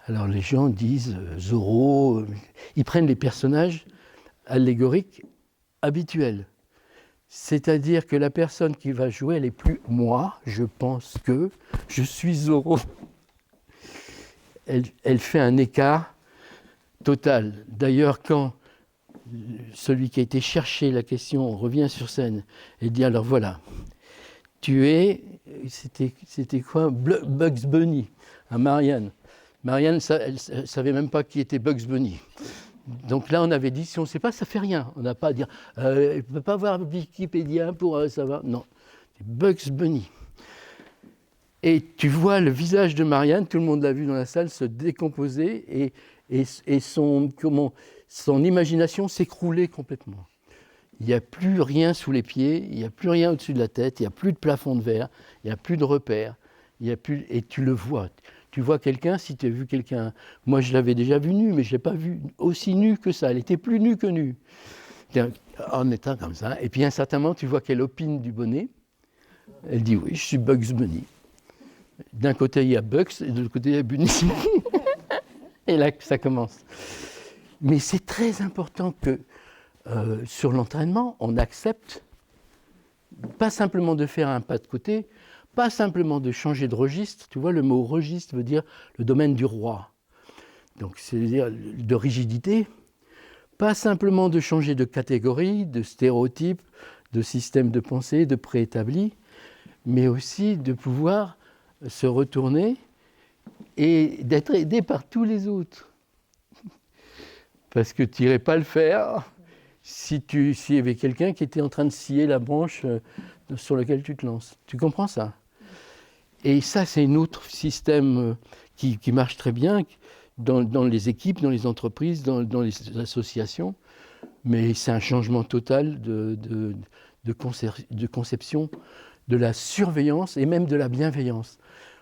Alors les gens disent Zorro, ils prennent les personnages allégoriques habituels. C'est-à-dire que la personne qui va jouer, elle est plus moi, je pense que je suis Zorro. Elle fait un écart total. D'ailleurs, quand celui qui a été chercher la question revient sur scène et dit alors voilà, tu es, c'était quoi, Bugs Bunny, à Marianne. Marianne, elle ne savait même pas qui était Bugs Bunny. Donc là, on avait dit, si on ne sait pas, ça ne fait rien. On n'a pas à dire, il ne peut pas avoir Wikipédia pour savoir. Non, c'est Bugs Bunny. Et tu vois le visage de Marianne, tout le monde l'a vu dans la salle, se décomposer et son imagination s'écrouler complètement. Il n'y a plus rien sous les pieds, il n'y a plus rien au-dessus de la tête, il n'y a plus de plafond de verre, il n'y a plus de repères, et tu le vois. Tu vois quelqu'un, si tu as vu quelqu'un, moi je l'avais déjà vu nu, mais je ne l'ai pas vu aussi nu que ça, elle était plus nue que nue, en étant comme ça. Et puis à un certain moment, tu vois qu'elle opine du bonnet, elle dit oui, je suis Bugs Bunny. D'un côté il y a Bugs, et de l'autre côté il y a Bunny. Et là ça commence. Mais c'est très important que sur l'entraînement, on accepte pas simplement de faire un pas de côté, pas simplement de changer de registre. Tu vois, le mot registre veut dire le domaine du roi. Donc, c'est-à-dire de rigidité, pas simplement de changer de catégorie, de stéréotype, de système de pensée, de préétabli, mais aussi de pouvoir se retourner et d'être aidé par tous les autres. Parce que tu n'irais pas le faire s'il y avait quelqu'un qui était en train de scier la branche sur laquelle tu te lances. Tu comprends ça? Et ça, c'est un autre système qui marche très bien dans les équipes, dans les entreprises, dans les associations. Mais c'est un changement total de conception de la surveillance et même de la bienveillance.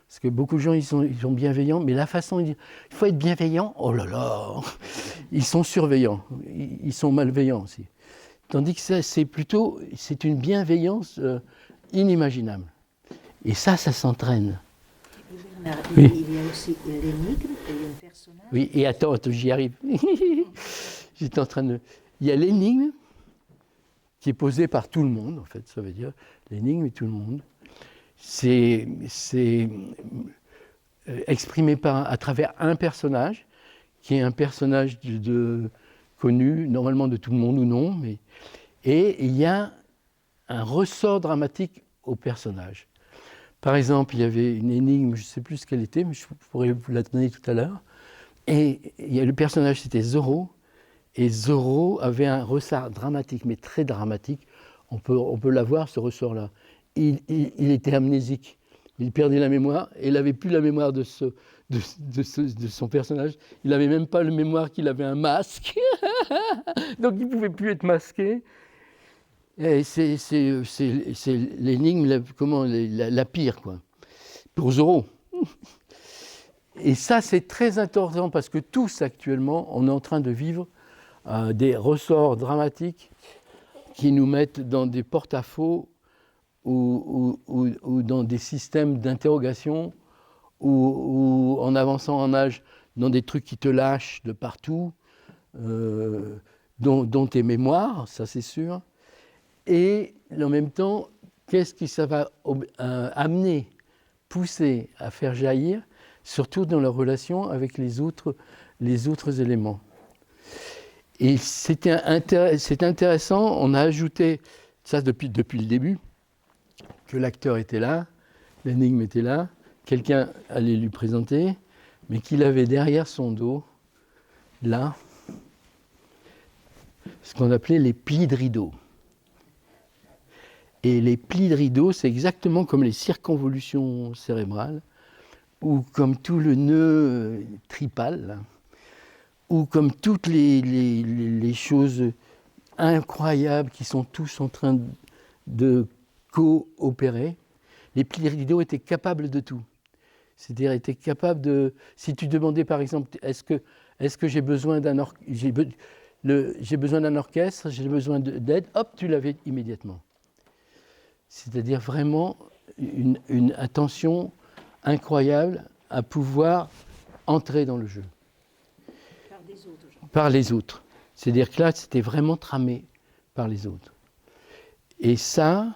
Parce que beaucoup de gens, ils sont bienveillants, mais la façon de dire « il faut être bienveillant », oh là là, ils sont surveillants, ils sont malveillants aussi. Tandis que ça, c'est une bienveillance inimaginable. Et ça s'entraîne. Bernard, oui. Il y a aussi l'énigme et un personnage. Oui, et attends, j'y arrive. J'étais en train de... Il y a l'énigme qui est posée par tout le monde, en fait, ça veut dire l'énigme et tout le monde. C'est exprimé à travers un personnage, qui est un personnage connu, normalement de tout le monde ou non, et il y a un ressort dramatique au personnage. Par exemple, il y avait une énigme, je ne sais plus ce qu'elle était, mais je pourrais vous la donner tout à l'heure. Et le personnage, c'était Zorro, et Zorro avait un ressort dramatique, mais très dramatique. On peut l'avoir, ce ressort-là. Il était amnésique, il perdait la mémoire, et il n'avait plus la mémoire de son personnage. Il n'avait même pas la mémoire qu'il avait un masque, donc il ne pouvait plus être masqué. Et c'est l'énigme la pire, quoi, pour Zorro. Et ça, c'est très important parce que tous, actuellement, on est en train de vivre des ressorts dramatiques qui nous mettent dans des porte-à-faux ou dans des systèmes d'interrogation ou en avançant en âge dans des trucs qui te lâchent de partout, dont tes mémoires, ça c'est sûr. Et en même temps, qu'est-ce que ça va amener, pousser à faire jaillir, surtout dans leur relation avec les autres éléments. Et c'est intéressant, on a ajouté, ça depuis le début, que l'acteur était là, l'énigme était là, quelqu'un allait lui présenter, mais qu'il avait derrière son dos, là, ce qu'on appelait les plis de rideau. Et les plis de rideau, c'est exactement comme les circonvolutions cérébrales, ou comme tout le nœud tripal, ou comme toutes les choses incroyables qui sont tous en train de coopérer. Les plis de rideau étaient capables de tout. C'est-à-dire étaient capables de... Si tu demandais par exemple, est-ce que j'ai besoin d'un orchestre, j'ai besoin d'aide, hop, tu l'avais immédiatement. C'est-à-dire vraiment une attention incroyable à pouvoir entrer dans le jeu. Par les autres. C'est-à-dire que là, c'était vraiment tramé par les autres. Et ça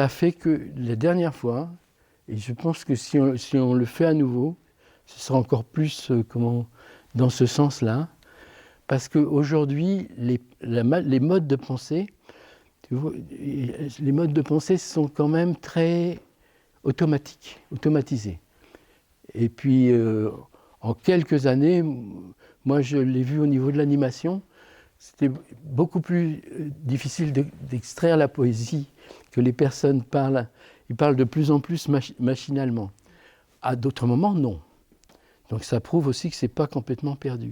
fait que la dernière fois, et je pense que si on le fait à nouveau, ce sera encore plus dans ce sens-là, parce qu'aujourd'hui, les modes de pensée, les modes de pensée sont quand même très automatisés. Et puis, en quelques années, moi je l'ai vu au niveau de l'animation, c'était beaucoup plus difficile d'extraire la poésie, que les personnes parlent. Ils parlent de plus en plus machinalement. À d'autres moments, non. Donc ça prouve aussi que ce n'est pas complètement perdu.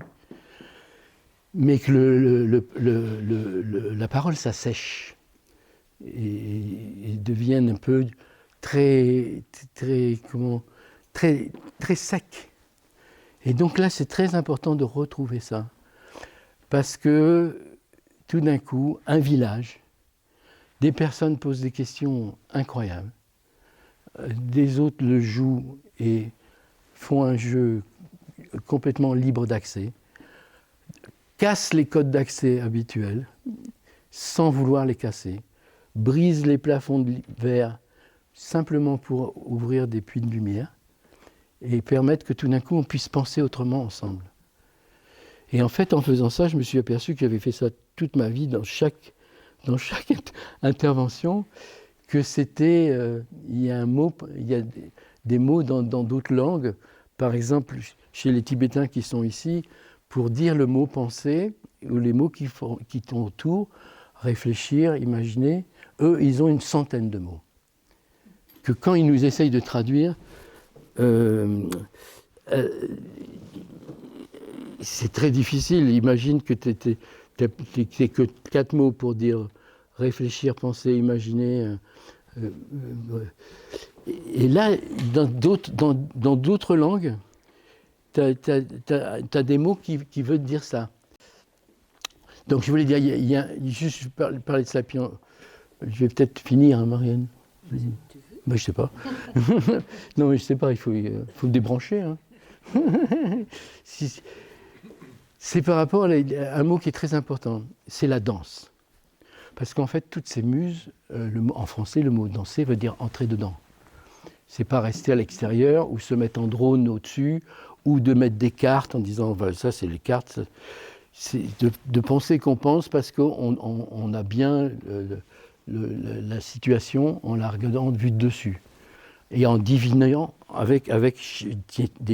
Mais que la parole s'assèche et devienne un peu très sec. Et donc là, c'est très important de retrouver ça. Parce que tout d'un coup, un village, des personnes posent des questions incroyables, des autres le jouent et font un jeu complètement libre d'accès, cassent les codes d'accès habituels sans vouloir les casser, brisent les plafonds de verre simplement pour ouvrir des puits de lumière et permettre que tout d'un coup on puisse penser autrement ensemble. Et en fait, en faisant ça, je me suis aperçu que j'avais fait ça toute ma vie dans chaque intervention, que c'était, il y a des mots dans d'autres langues, par exemple chez les Tibétains qui sont ici, pour dire le mot penser, ou les mots qui tournent autour, réfléchir, imaginer, eux, ils ont une centaine de mots. Que quand ils nous essayent de traduire, c'est très difficile. Imagine que tu n'as que 4 mots pour dire réfléchir, penser, imaginer. Et là, dans d'autres langues, tu as des mots qui veulent dire ça. Donc je voulais dire, juste parler de ça, puis je vais peut-être finir, hein, Marianne. Ben, je sais pas. Non, mais je sais pas, il faut me débrancher. Hein. C'est par rapport à un mot qui est très important, c'est la danse. Parce qu'en fait, toutes ces muses, en français, le mot danser veut dire entrer dedans. C'est pas rester à l'extérieur ou se mettre en drone au-dessus ou de mettre des cartes en disant ça c'est les cartes. C'est de penser qu'on pense parce qu'on a bien la situation en la regardant de vue de dessus et en divinant avec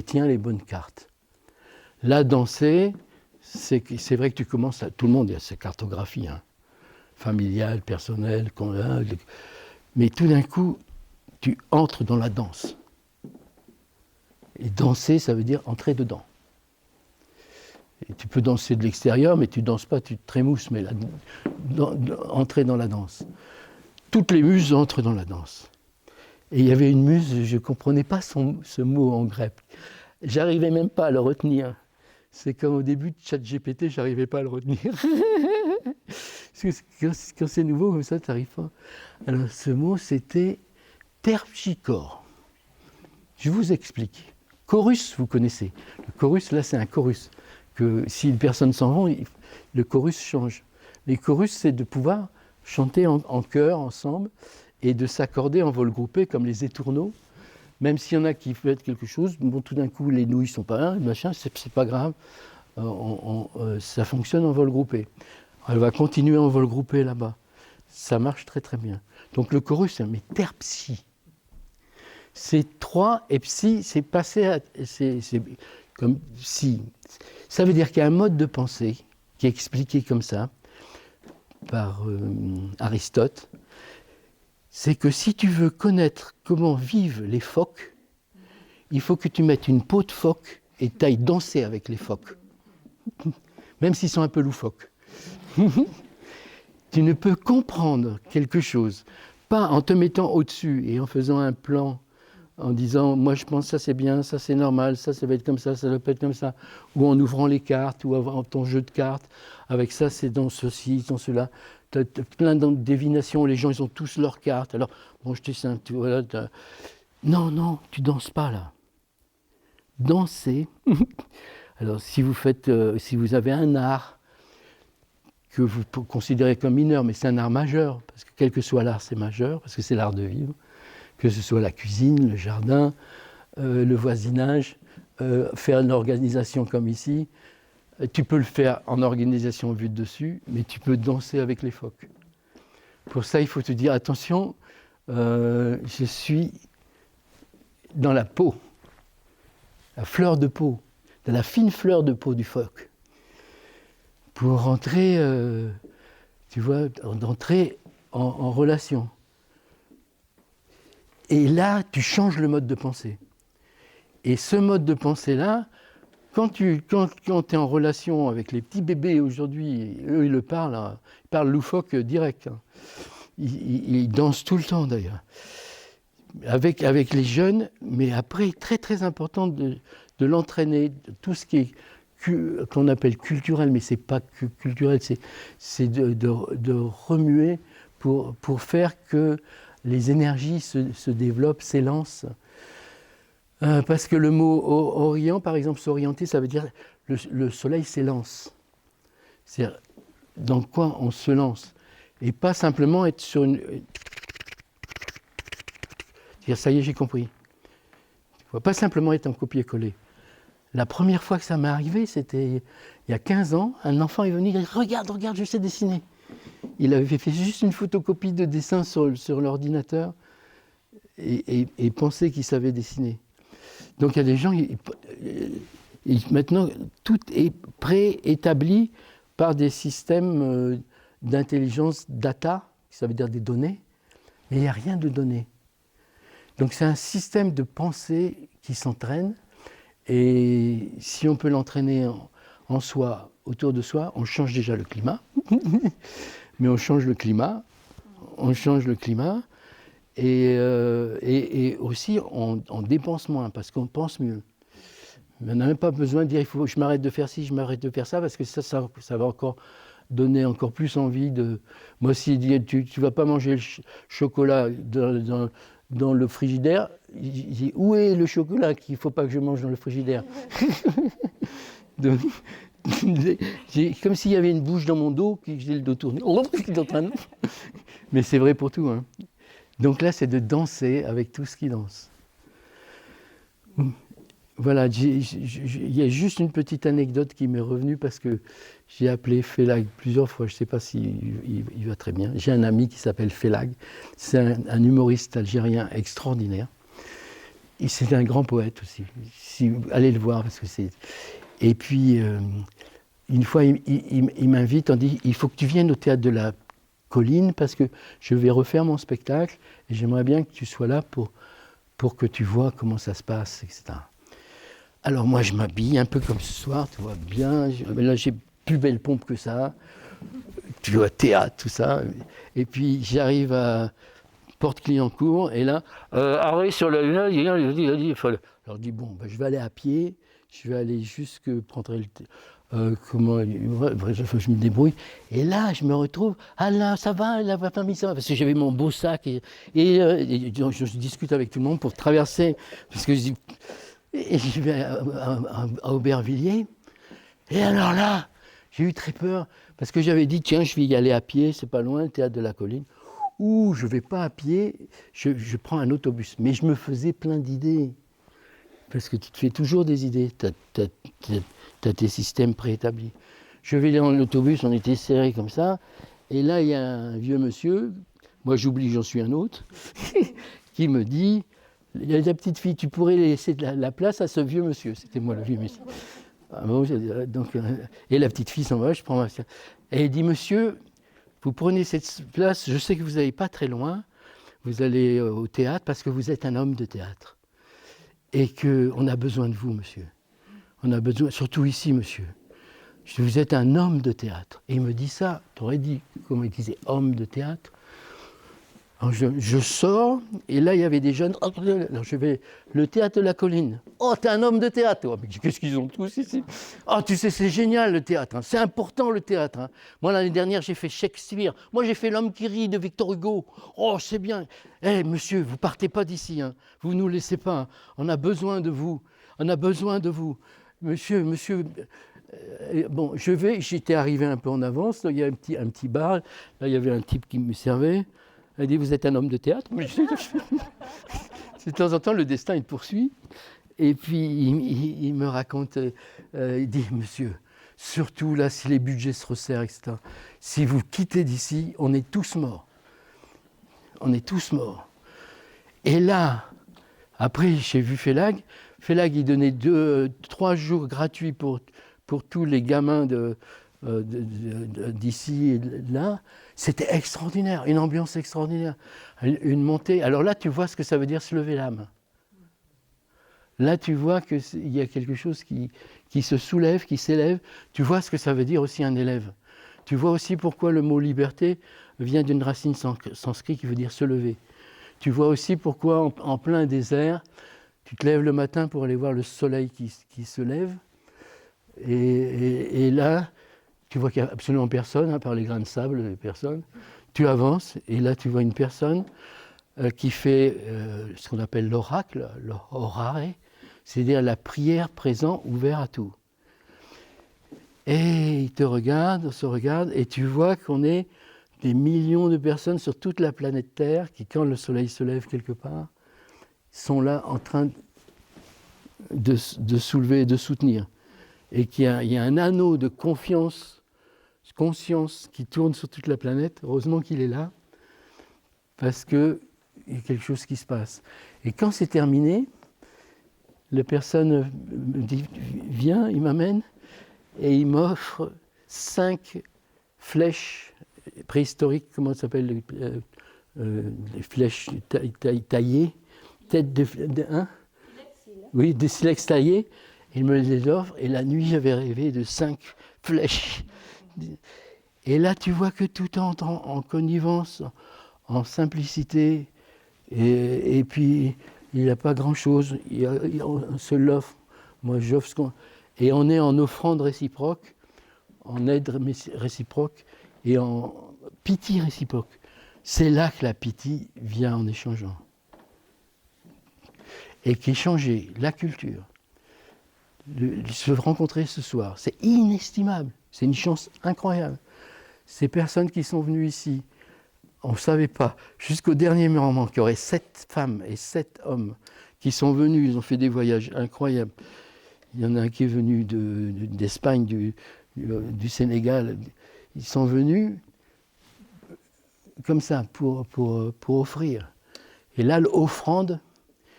tiens les bonnes cartes. Là, danser, c'est vrai que tu commences tout le monde a sa cartographie, hein, familiale, personnelle, mais tout d'un coup, tu entres dans la danse. Et danser, ça veut dire entrer dedans. Et tu peux danser de l'extérieur, mais tu ne danses pas, tu te trémousses, mais entrer dans la danse. Toutes les muses entrent dans la danse. Et il y avait une muse, je ne comprenais pas ce mot en grec. J'arrivais même pas à le retenir. C'est comme au début de ChatGPT, je n'arrivais pas à le retenir. Parce que quand c'est nouveau comme ça, tu n'arrives pas. Alors ce mot, c'était terpsichore. Je vous explique. Chorus, vous connaissez. Le chorus, là, c'est un chorus. Que si une personne s'en rend, le chorus change. Les chorus, c'est de pouvoir chanter en chœur, ensemble, et de s'accorder en vol groupé, comme les étourneaux. Même s'il y en a qui veulent quelque chose, bon, tout d'un coup, les nouilles ne sont pas là, machin, c'est pas grave. Ça fonctionne en vol groupé. Elle va continuer en vol groupé là-bas. Ça marche très très bien. Donc le chorus, c'est un terpsi. C'est 3 et psi, c'est passé à. C'est comme si. Ça veut dire qu'il y a un mode de pensée qui est expliqué comme ça par Aristote. C'est que si tu veux connaître comment vivent les phoques, il faut que tu mettes une peau de phoque et tu ailles danser avec les phoques. Même s'ils sont un peu loufoques. Tu ne peux comprendre quelque chose, pas en te mettant au-dessus et en faisant un plan, en disant moi je pense ça c'est bien, ça c'est normal, ça va être comme ça doit être comme ça, ou en ouvrant les cartes, ou en ton jeu de cartes, avec ça c'est dans ceci, dans cela. Tu as plein de divinations, les gens ils ont tous leurs cartes, alors bon je te sais, voilà, non, tu danses pas là. Danser, alors si vous avez un art que vous considérez comme mineur, mais c'est un art majeur, parce que quel que soit l'art c'est majeur, parce que c'est l'art de vivre, que ce soit la cuisine, le jardin, le voisinage, faire une organisation comme ici. Tu peux le faire en organisation vue de dessus, mais tu peux danser avec les phoques. Pour ça, il faut te dire, attention, je suis dans la peau, la fleur de peau, dans la fine fleur de peau du phoque. Pour rentrer, tu vois, d'entrer en relation. Et là, tu changes le mode de pensée. Et ce mode de pensée-là, quand tu es en relation avec les petits bébés aujourd'hui, eux ils parlent loufoque direct. Hein. Ils dansent tout le temps d'ailleurs. Avec les jeunes, mais après, très très important de l'entraîner, de tout ce qui est qu'on appelle culturel, mais c'est pas culturel, c'est de remuer pour faire que les énergies se développent, s'élancent. Parce que le mot orient, par exemple, s'orienter, ça veut dire le soleil s'élance. C'est-à-dire dans quoi on se lance. Et pas simplement être sur une. Dire ça y est, j'ai compris. Il ne faut pas simplement être en copier-coller. La première fois que ça m'est arrivé, c'était il y a 15 ans. Un enfant est venu, il dit regarde, je sais dessiner. Il avait fait juste une photocopie de dessin sur l'ordinateur et pensait qu'il savait dessiner. Donc il y a des gens, maintenant tout est préétabli par des systèmes d'intelligence data, ça veut dire des données, mais il n'y a rien de données. Donc c'est un système de pensée qui s'entraîne, et si on peut l'entraîner en soi, autour de soi, on change déjà le climat, mais on change le climat, et aussi on dépense moins, parce qu'on pense mieux. Mais on n'a même pas besoin de dire il faut que je m'arrête de faire ci, je m'arrête de faire ça, parce que ça va encore donner encore plus envie de. Moi, si tu ne vas pas manger le chocolat dans le frigidaire, je dis où est le chocolat qu'il ne faut pas que je mange dans le frigidaire. Comme s'il y avait une bouche dans mon dos, que j'ai le dos tourné. Mais c'est vrai pour tout. Hein. Donc là, c'est de danser avec tout ce qui danse. Voilà, il y a juste une petite anecdote qui m'est revenue parce que j'ai appelé Félag plusieurs fois, je ne sais pas s'il va très bien. J'ai un ami qui s'appelle Félag, c'est un humoriste algérien extraordinaire. Et c'est un grand poète aussi. Allez le voir parce que c'est... Et puis, une fois, il m'invite, on dit, il faut que tu viennes au théâtre de la Colline parce que je vais refaire mon spectacle et j'aimerais bien que tu sois là pour que tu vois comment ça se passe, etc. Alors moi, je m'habille un peu comme ce soir, tu vois, bien. Là, j'ai plus belle pompe que ça. Tu vois, théâtre, tout ça. Et puis, j'arrive à Porte-Clignancourt, et là, arrive sur la lune, il faut... Alors, je dis, bon, ben, je vais aller à pied, je vais aller jusque prendre le... comment... je me débrouille. Et là, je me retrouve, ah là, ça va, elle n'a pas mis ça, parce que j'avais mon beau sac, et je discute avec tout le monde pour traverser, parce que je dis... Et je vais à Aubervilliers. Et alors là, j'ai eu très peur. Parce que j'avais dit, tiens, je vais y aller à pied, c'est pas loin, le théâtre de la Colline. Ou je ne vais pas à pied, je prends un autobus. Mais je me faisais plein d'idées. Parce que tu te fais toujours des idées. Tu as tes systèmes préétablis. Je vais dans l'autobus, on était serrés comme ça. Et là, il y a un vieux monsieur, moi j'oublie, j'en suis un autre, qui me dit... Il y a la petite fille, tu pourrais laisser de la place à ce vieux monsieur. C'était moi le vieux monsieur. Ah bon, donc, et la petite fille s'en va, je prends ma... Et elle dit, monsieur, vous prenez cette place, je sais que vous n'allez pas très loin, vous allez au théâtre parce que vous êtes un homme de théâtre. Et qu'on a besoin de vous, monsieur. On a besoin, surtout ici, monsieur. Vous êtes un homme de théâtre. Et il me dit ça, tu aurais dit, comment il disait, homme de théâtre. Alors je sors, et là, il y avait des jeunes. Alors je vais, le théâtre de la Colline. Oh, t'es un homme de théâtre, toi. Mais qu'est-ce qu'ils ont tous ici? Oh, tu sais, c'est génial le théâtre. Hein. C'est important le théâtre. Hein. Moi, l'année dernière, j'ai fait Shakespeare. Moi, j'ai fait L'homme qui rit de Victor Hugo. Oh, c'est bien. Eh, monsieur, vous partez pas d'ici. Hein. Vous nous laissez pas. Hein. On a besoin de vous. On a besoin de vous. Monsieur. Bon, j'étais arrivé un peu en avance. Là, il y a un petit bar. Là, il y avait un type qui me servait. Elle dit, vous êtes un homme de théâtre? De temps en temps, le destin, il te poursuit. Et puis, il me raconte, il dit, monsieur, surtout là, si les budgets se resserrent, etc., si vous quittez d'ici, on est tous morts. On est tous morts. Et là, après, j'ai vu Félag. Félag, il donnait 3 jours gratuits pour tous les gamins d'ici et de là. C'était extraordinaire, une ambiance extraordinaire, une montée. Alors là, tu vois ce que ça veut dire se lever l'âme. Là, tu vois qu'il y a quelque chose qui se soulève, qui s'élève. Tu vois ce que ça veut dire aussi un élève. Tu vois aussi pourquoi le mot liberté vient d'une racine sanskrit qui veut dire se lever. Tu vois aussi pourquoi en plein désert, tu te lèves le matin pour aller voir le soleil qui se lève. Et là, tu vois qu'il n'y a absolument personne, à part les grains de sable, personne. Tu avances, et là, tu vois une personne qui fait ce qu'on appelle l'oracle, l'orare, c'est-à-dire la prière présent, ouvert à tout. Et il te regarde, on se regarde, et tu vois qu'on est des millions de personnes sur toute la planète Terre qui, quand le soleil se lève quelque part, sont là en train de soulever et de soutenir. Et qu'il y a un anneau de conscience qui tourne sur toute la planète. Heureusement qu'il est là, parce qu'il y a quelque chose qui se passe. Et quand c'est terminé, la personne me dit, viens, il m'amène, et il m'offre 5 flèches préhistoriques, comment ça s'appelle, les flèches taillées, tête de hein? Oui, des silex taillés. Il me les offre, et la nuit, j'avais rêvé de 5 flèches. Et là, tu vois que tout entre en connivence, en simplicité, et puis il n'y a pas grand-chose, on se l'offre, moi j'offre ce qu'on... Et on est en offrande réciproque, en aide réciproque, et en pitié réciproque. C'est là que la pitié vient en échangeant. Et qu'échanger la culture, de se rencontrer ce soir. C'est inestimable, c'est une chance incroyable. Ces personnes qui sont venues ici, on ne savait pas, jusqu'au dernier moment, qu'il y aurait 7 femmes et 7 hommes qui sont venus, ils ont fait des voyages incroyables. Il y en a un qui est venu d'Espagne, du Sénégal. Ils sont venus comme ça, pour offrir. Et là, l'offrande,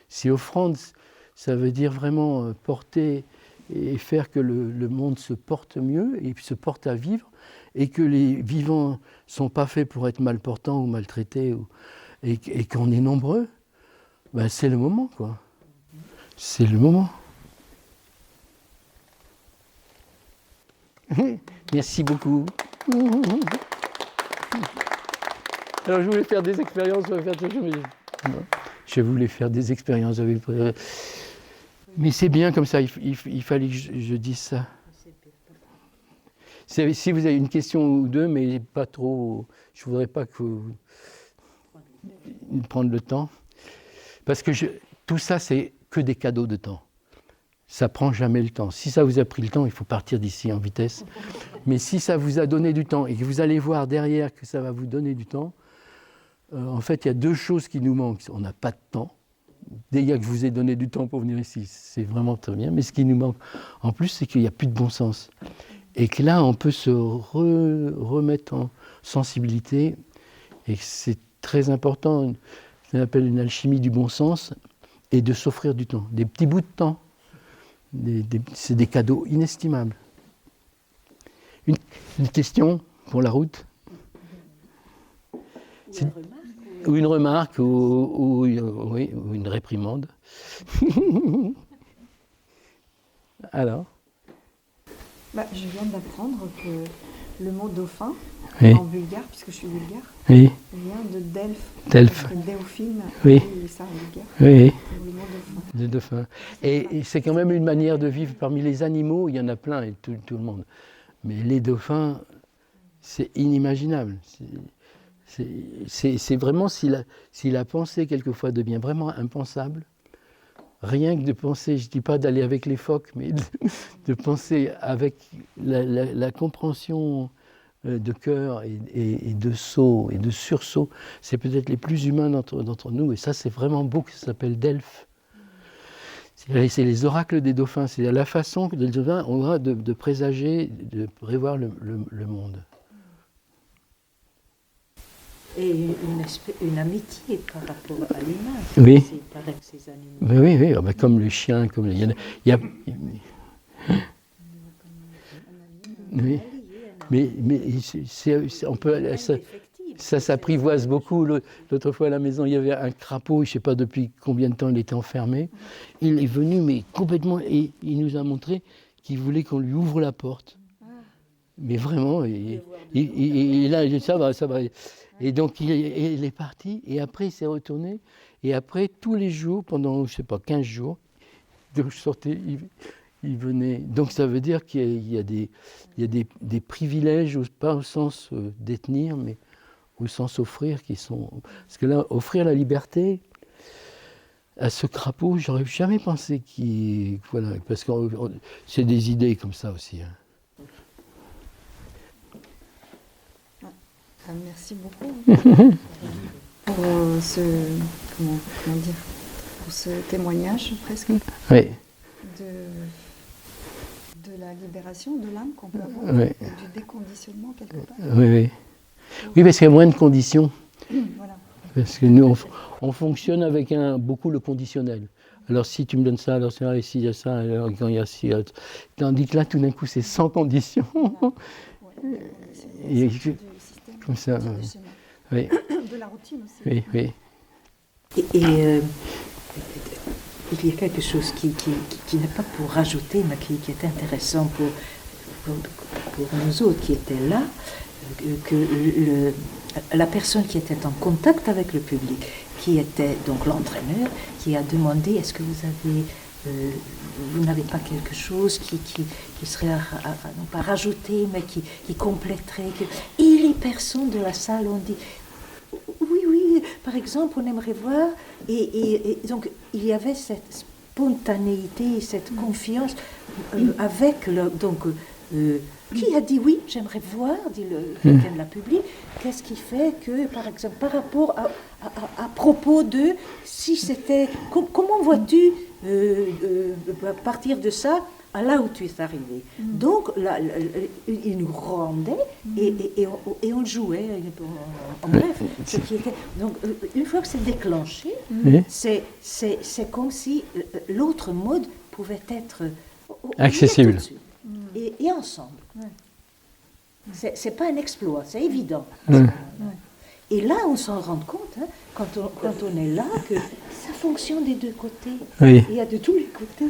si offrande, ça veut dire vraiment porter et faire que le monde se porte mieux et se porte à vivre, et que les vivants ne sont pas faits pour être mal portants ou maltraités, et qu'on est nombreux, ben c'est le moment, quoi. C'est le moment. Merci beaucoup. Alors, je voulais faire des expériences. Je voulais faire des expériences avec. Mais c'est bien comme ça, il fallait que je dise ça. Si vous avez une question ou deux, mais pas trop. Je ne voudrais pas que vous prendre le temps. Parce que tout ça, c'est que des cadeaux de temps. Ça ne prend jamais le temps. Si ça vous a pris le temps, il faut partir d'ici en vitesse. Mais si ça vous a donné du temps et que vous allez voir derrière que ça va vous donner du temps, en fait, il y a 2 choses qui nous manquent. On n'a pas de temps. Déjà que je vous ai donné du temps pour venir ici, c'est vraiment très bien. Mais ce qui nous manque en plus, c'est qu'il n'y a plus de bon sens. Et que là, on peut se remettre en sensibilité. Et c'est très important, ce qu'on appelle une alchimie du bon sens, et de s'offrir du temps. Des petits bouts de temps. C'est des cadeaux inestimables. Une question pour la route? Ou une remarque, ou une réprimande. Alors? Je viens d'apprendre que le mot dauphin, oui. En bulgare, puisque je suis bulgare, oui. Vient de Delphes. Delphes. Déophile, oui. Et ça en bulgare. Oui. Le mot dauphin. Le dauphin. Et c'est quand même une manière de vivre. Parmi les animaux, il y en a plein, et tout le monde. Mais les dauphins, c'est inimaginable. C'est vraiment, si la pensée, quelquefois, devient vraiment impensable, rien que de penser, je ne dis pas d'aller avec les phoques, mais de penser avec la compréhension de cœur et de saut et de sursaut, c'est peut-être les plus humains d'entre nous, et ça c'est vraiment beau, que ça s'appelle Delphes. C'est les oracles des dauphins, c'est la façon que les dauphins ont de présager, de prévoir le monde. Et une amitié par rapport à l'humain. Oui. Avec ces animaux. Oui, comme le chien, comme il y a oui. Mais on peut, ça s'apprivoise beaucoup. L'autre fois à la maison, il y avait un crapaud, je ne sais pas depuis combien de temps il était enfermé. Il est venu, mais complètement, et il nous a montré qu'il voulait qu'on lui ouvre la porte. Mais vraiment, et là, ça va. Et donc il est parti, et après il s'est retourné, et après tous les jours, pendant, je ne sais pas, 15 jours, donc je sortais, il venait. Donc ça veut dire qu'il y a des privilèges, pas au sens détenir, mais au sens offrir, qui sont... Parce que là, offrir la liberté à ce crapaud, j'aurais jamais pensé qu'il... Voilà, parce que c'est des idées comme ça aussi. Hein. Merci beaucoup pour pour ce témoignage presque Oui. de la libération de l'âme qu'on peut avoir, Oui. et du déconditionnement quelque part. Oui, parce qu'il y a moins de conditions. Voilà. Parce que nous, on fonctionne avec beaucoup le conditionnel. Alors si tu me donnes ça, alors ça, ici il y a ça, alors quand il y a ci, tandis que là tout d'un coup c'est sans condition. C'est Et, comme ça. Oui. De la routine aussi. Oui. Et il y a quelque chose qui n'est pas pour rajouter, mais qui est intéressant pour nous autres qui étaient là, que la personne qui était en contact avec le public, qui était donc l'entraîneur, qui a demandé est-ce que vous n'avez pas quelque chose qui serait non pas rajouté, mais qui compléterait. Et les personnes de la salle ont dit oui, par exemple, on aimerait voir. Et donc, il y avait cette spontanéité, cette confiance avec le... Donc, qui a dit oui, j'aimerais voir, dit quelqu'un de la public, qu'est-ce qui fait que, par exemple, par rapport à propos de, si c'était, comment vois-tu partir de ça à là où tu es arrivé. Donc, là, il nous rendait et on jouait. En bref, ce qui était... Donc, une fois que c'est déclenché, c'est comme si l'autre mode pouvait être accessible. tout de suite. Et ensemble. C'est pas un exploit, c'est évident. Et là, on s'en rend compte, hein, quand on est là, que ça fonctionne des deux côtés. Oui. Il y a de tous les côtés.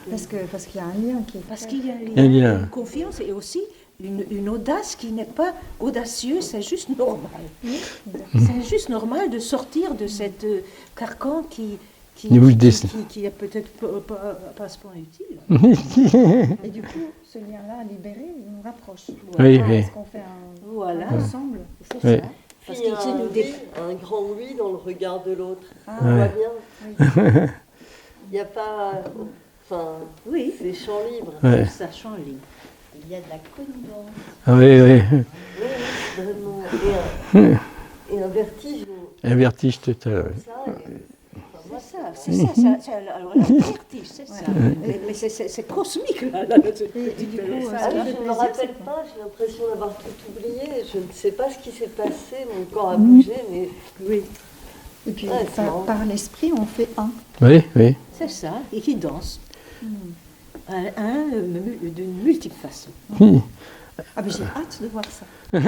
Parce qu'il y a un lien qui est... Parce qu'il y a Un lien. une confiance et aussi une audace qui n'est pas audacieuse, c'est juste normal. C'est juste normal de sortir de cette carcan qui est peut-être pas ce point utile. Et du coup, ce lien-là libéré, il nous rapproche. Oui, Voilà, oui. est-ce qu'on fait un ensemble? C'est Oui. ça. Parce Il y a qu'il un grand oui dans le regard de l'autre. Ah, On voit bien. oui. Il n'y a pas... Enfin, Oui, c'est champ libre. Ouais. ça change libre. Il y a de la connivence. Ah oui, oui. Oui, vraiment. Et un vertige. Un vertige total. Comme ça, enfin, moi, C'est ça. Alors là, le vertige, c'est ça. Mais c'est cosmique, là. Et du coup, Ah oui, je ne me plaisir, rappelle c'est pas, j'ai l'impression d'avoir tout oublié. Je ne sais pas ce qui s'est passé, mon corps a bougé, mais Oui, Et puis, Ouais, c'est marrant. par l'esprit, on fait un. Oui, oui. c'est ça. Et qui danse. D'une multiple façon. Ah, mais j'ai hâte de voir ça. Et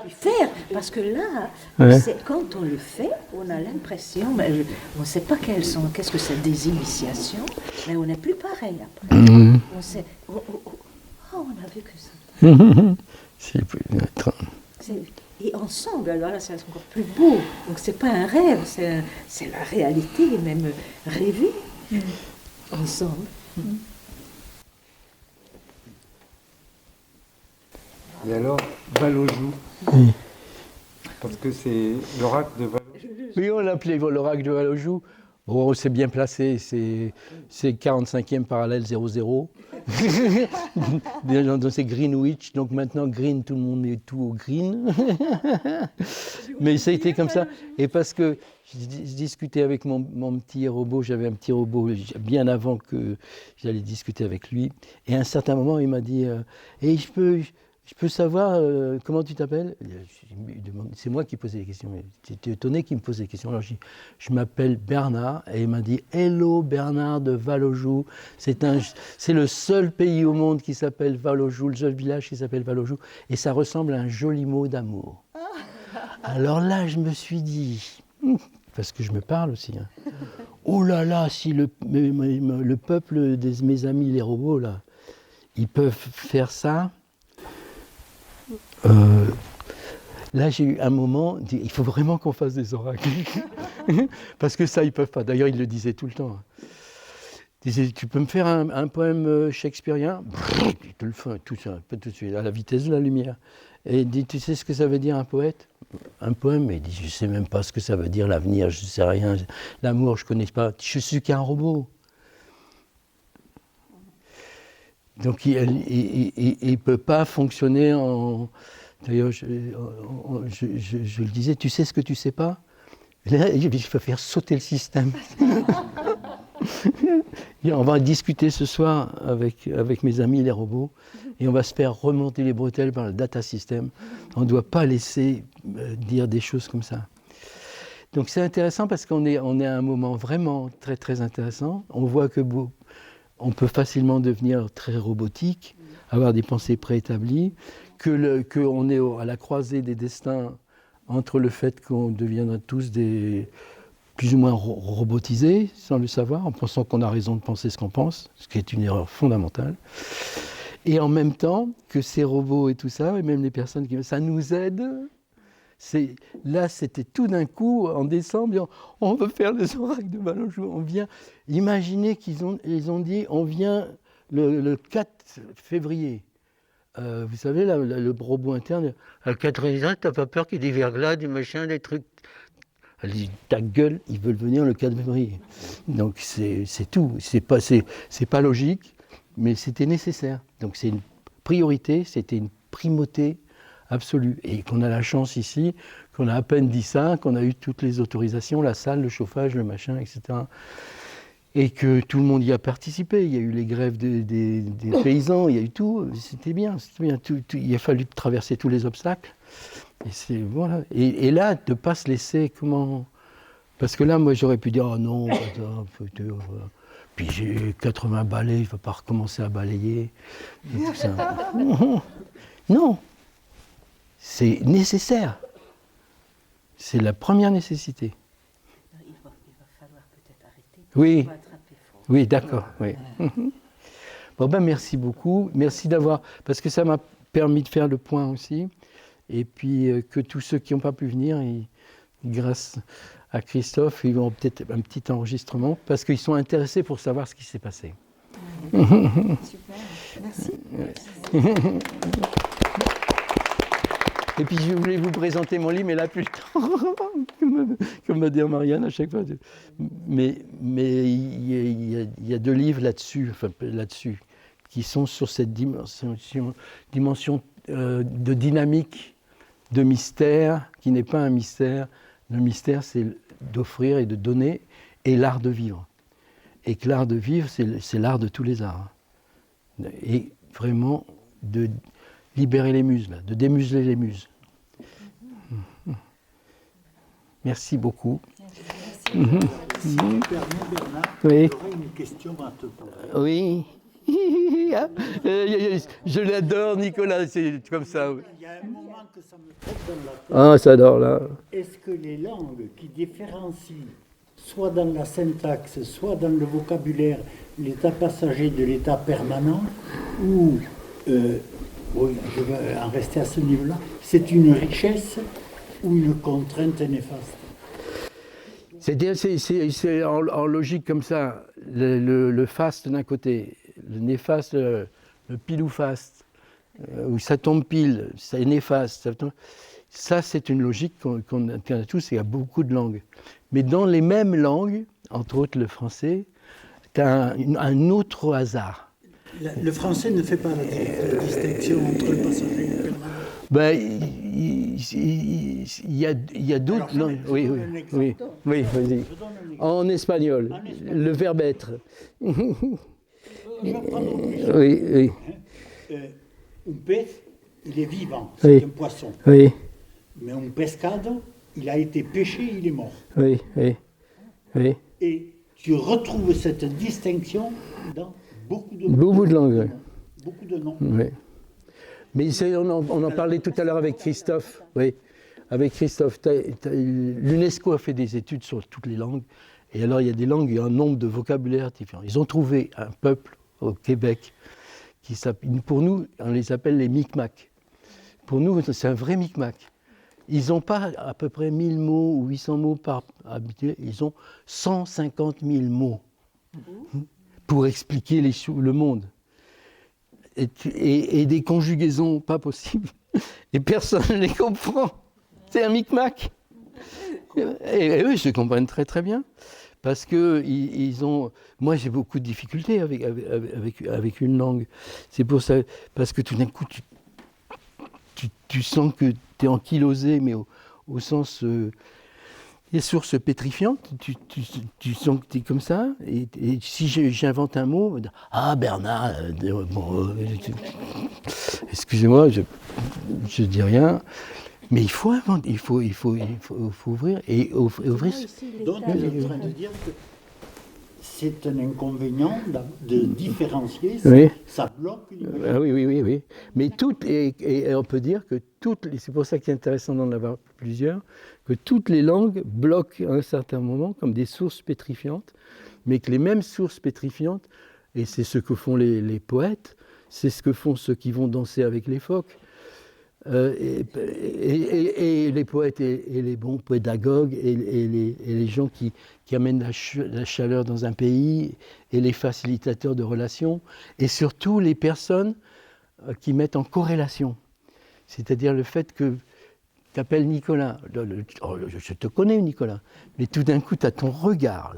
puis faire, parce que là, Ouais. quand on le fait, on a l'impression, on ne sait pas qu'est-ce que c'est des initiations, mais on n'est plus pareil après. On sait, on a vu que ça. Et ensemble, alors là, c'est encore plus beau. Donc c'est pas un rêve, c'est la réalité, même rêvée, ensemble. Et alors, Valojou. Parce que c'est l'oracle de Valojou. Oui, on l'appelait l'oracle de Valojou. Oh, c'est bien placé, c'est 45e parallèle 00. Donc c'est Greenwich, donc maintenant Green, tout le monde met tout au green. Mais ça a été comme ça. Et parce que je discutais avec mon petit robot, j'avais un petit robot bien avant que j'allais discuter avec lui. Et à un certain moment, il m'a dit hey, je peux savoir comment tu t'appelles? C'est moi qui posais les questions. J'étais étonné qu'il me pose des questions. Alors je m'appelle Bernard et il m'a dit Hello Bernard de Valojou. C'est le seul pays au monde qui s'appelle Valojou, le seul village qui s'appelle Valojou. Et ça ressemble à un joli mot d'amour. Alors là, je me suis dit, parce que je me parle aussi, hein, oh là là, si le peuple de mes amis les robots, là, ils peuvent faire ça. Là, j'ai eu un moment, il faut vraiment qu'on fasse des oracles. Parce que ça, ils ne peuvent pas. D'ailleurs, ils le disaient tout le temps. Ils disaient, tu peux me faire un poème shakespearien? Il te le fait tout ça, pas tout de suite, à la vitesse de la lumière. Et il dit, tu sais ce que ça veut dire un poète? Un poème? Il dit, je ne sais même pas ce que ça veut dire l'avenir, je ne sais rien. L'amour, je ne connais pas. Je suis qu'un robot. Donc il ne peut pas fonctionner en... D'ailleurs, je le disais, tu sais ce que tu ne sais pas? Là, je peux faire sauter le système. On va discuter ce soir avec mes amis les robots et on va se faire remonter les bretelles par le data system. On ne doit pas laisser dire des choses comme ça. Donc c'est intéressant parce qu'on est à un moment vraiment très très intéressant. On voit que on peut facilement devenir très robotique, avoir des pensées préétablies, qu'on est à la croisée des destins entre le fait qu'on deviendra tous plus ou moins robotisés, sans le savoir, en pensant qu'on a raison de penser ce qu'on pense, ce qui est une erreur fondamentale. Et en même temps, que ces robots et tout ça, et même les personnes ça nous aide. Là, c'était tout d'un coup, en décembre, on veut faire les oracles de Valojou. On vient, imaginez ils ont dit, on vient le 4 février. Vous savez, le robot interne, le 4 février, t'as pas peur qu'il y ait des verglas, des machins, des trucs. Elle dit ta gueule, ils veulent venir le 4 février. Donc c'est tout. C'est pas logique, mais c'était nécessaire. Donc c'est une priorité, c'était une primauté absolue. Et qu'on a la chance ici, qu'on a à peine dit ça, qu'on a eu toutes les autorisations, la salle, le chauffage, le machin, etc. Et que tout le monde y a participé. Il y a eu les grèves des paysans, il y a eu tout. C'était bien. Il a fallu traverser tous les obstacles. Voilà. Et là, de ne pas se laisser, comment... Parce que là, moi, j'aurais pu dire, oh non, puis j'ai 80 balais, il ne faut pas recommencer à balayer. Et tout ça. Non, c'est nécessaire. C'est la première nécessité. Il va falloir peut-être arrêter. Oui, Pour attraper fort. oui, d'accord. Oui. Bon, ben merci beaucoup. Merci d'avoir... Parce que ça m'a permis de faire le point aussi. Et puis que tous ceux qui n'ont pas pu venir, grâce à Christophe, ils ont peut-être un petit enregistrement, parce qu'ils sont intéressés pour savoir ce qui s'est passé. Super, merci. Et puis je voulais vous présenter mon livre, mais là plus le temps, comme m'a dit Marianne à chaque fois. Mais il y a 2 livres là-dessus, qui sont sur cette dimension de dynamique, de mystère, qui n'est pas un mystère. Le mystère, c'est d'offrir et de donner, et l'art de vivre. Et que l'art de vivre, c'est l'art de tous les arts. Et vraiment de libérer les muses, là, de démuseler les muses. Merci beaucoup. Si tu me permets, Bernard, Oui. j'aurais une question à te poser. Oui. Je l'adore, Nicolas, c'est comme ça. Il y a un moment que ça me trotte dans la tête. Ah, ça adore, là. Est-ce que les langues qui différencient, soit dans la syntaxe, soit dans le vocabulaire, l'état passager de l'état permanent, ou, oui, je vais en rester à ce niveau-là, c'est une richesse ou une contrainte néfaste? C'est en logique comme ça, le faste d'un côté, le néfaste, le pile ou faste, où ça tombe pile, ça est néfaste. Ça, c'est une logique qu'on a tous, et il y a beaucoup de langues. Mais dans les mêmes langues, entre autres le français, tu as un autre hasard. Le français ne fait pas la distinction entre le passager et le permanent. Ben, il y a d'autres langues. Oui, vas-y. En espagnol, le verbe être. Je vais prendre un Oui. Un pez, il est vivant, c'est un poisson. Oui. Mais un pescado, il a été pêché, il est mort. Oui. Et tu retrouves cette distinction dans beaucoup de langues. Oui. Beaucoup de noms. Oui. Mais on en parlait tout à l'heure avec Christophe. Oui, avec Christophe. L'UNESCO a fait des études sur toutes les langues. Et alors, il y a des langues, il y a un nombre de vocabulaires différents. Ils ont trouvé un peuple au Québec qui s'appelle, pour nous, on les appelle les Micmacs. Pour nous, c'est un vrai Micmac. Ils n'ont pas à peu près 1000 mots ou 800 mots par habitant. Ils ont 150 000 mots pour expliquer le monde. Et des conjugaisons pas possibles. Et personne ne les comprend. C'est un Micmac. Et eux, ils se comprennent très très bien. Parce que ils ont... Moi, j'ai beaucoup de difficultés avec une langue. C'est pour ça... Parce que tout d'un coup, tu sens que tu es ankylosé, mais au sens... les sources pétrifiantes, tu sens que tu es comme ça. Et si j'invente un mot, ah Bernard, excusez-moi, je dis rien. Mais il faut inventer, il faut ouvrir et ouvrir. Donc, tu es en train de dire que c'est un inconvénient de différencier, Oui. ça bloque l'imagination. Ah oui. Mais et on peut dire que c'est pour ça qu'il est intéressant d'en avoir plusieurs, que toutes les langues bloquent à un certain moment comme des sources pétrifiantes, mais que les mêmes sources pétrifiantes, et c'est ce que font les poètes, c'est ce que font ceux qui vont danser avec les phoques, et les poètes et les bons pédagogues et les gens qui amènent la chaleur dans un pays et les facilitateurs de relations et surtout les personnes qui mettent en corrélation. C'est-à-dire le fait que t'appelles Nicolas. Je te connais, Nicolas. Mais tout d'un coup, tu as ton regard.